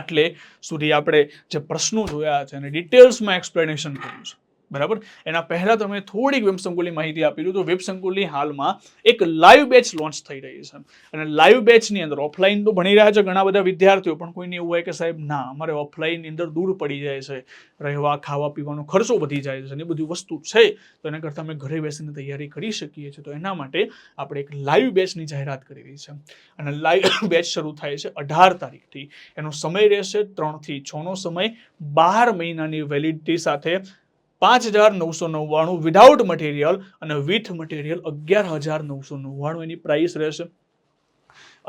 આટલે સુધી આપણે જે પ્રશ્નો જોયા છે અને ડિટેલ્સમાં એક્સપ્લેનેશન કર્યું છે, બરાબર. એના પહેલા તમે થોડીક વેબ સંકુલની માહિતી આપી દઉં તો વેબ સંકુલની હાલમાં એક લાઈવ બેચ લોન્ચ થઈ રહી છે. અને લાઈવ બેચની અંદર ઓફલાઈન તો ભણી રહ્યા છે ઘણા બધા વિદ્યાર્થીઓ, પણ કોઈને એવું હોય કે સાહેબ ના, અમારે ઓફલાઈનની અંદર દૂર પડી જાય છે, રહેવા ખાવા પીવાનો ખર્ચો વધી જાય છે, અને એ બધી વસ્તુ છે, તો એના કરતાં અમે ઘરે બેસીને તૈયારી કરી શકીએ છીએ. તો એના માટે આપણે એક લાઈવ બેચની જાહેરાત કરી રહી છે. અને લાઈવ બેચ શરૂ થાય છે 18 તારીખથી. એનો સમય રહેશે 3 થી 6 નો સમય, 12 મહિનાની વેલિડિટી સાથે. 5,999 વિધાઉટ મટીરિયલ અને વિથ મટીરિયલ 11,999 એની પ્રાઇસ રહેશે.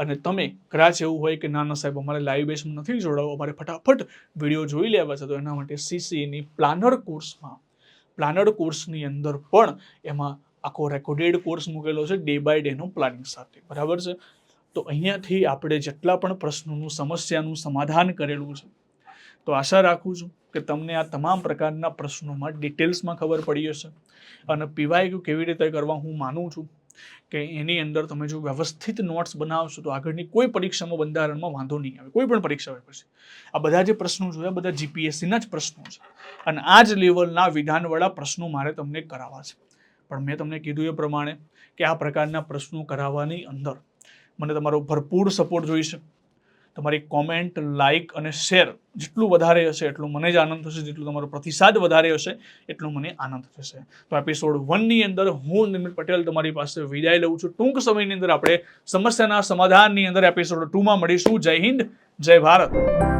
અને તમે કદાચ એવું હોય કે ના સાહેબ અમારે લાઈવ બેચમાં નથી જોડાવું, અમારે ફટાફટ વિડીયો જોઈ લેવા છે, તો એના માટે સીસીની પ્લાનર કોર્સની અંદર પણ એમાં આખો રેકોર્ડેડ કોર્સ મૂકેલો છે ડે બાય ડેનો પ્લાનિંગ સાથે, બરાબર છે. તો અહીંયાથી આપણે જેટલા પણ પ્રશ્નોનું સમસ્યાનું સમાધાન કરેલું છે, તો આશા રાખું છું કે તમને આ તમામ પ્રકારના પ્રશ્નોમાં ડિટેલ્સમાં ખબર પડી હશે. અને પીવાયક્યુ કેવી રીતે કરવા હું માનું છું કે એની અંદર તમે જો વ્યવસ્થિત નોટ્સ બનાવશો તો આગળની કોઈ પરીક્ષામાં બંધારણમાં વાંધો નહીં આવે. કોઈ પણ પરીક્ષા હોય પછી આ બધા જે પ્રશ્નો જોયા બધા જીપીએસસીના જ પ્રશ્નો છે. અને આ જ લેવલના વિધાનવાળા પ્રશ્નો મારે તમને કરાવવા છે, પણ મેં તમને કીધું એ પ્રમાણે કે આ પ્રકારના પ્રશ્નો કરાવવાની અંદર મને તમારો ભરપૂર સપોર્ટ જોઈશે. તમારી કોમેન્ટ, લાઇક અને શેર જેટલું વધારે હશે એટલું મને જ આનંદ થશે, જેટલું તમારો પ્રતિસાદ વધારે હશે એટલું મને આનંદ થશે. તો એપિસોડ 1ની અંદર હું નિર્મિત પટેલ તમારી પાસે વિદાય લઉં છું. ટૂંક સમયની અંદર આપણે સમસ્યાના સમાધાનની અંદર એપિસોડ 2માં મળીશું. જય હિન્દ, જય ભારત.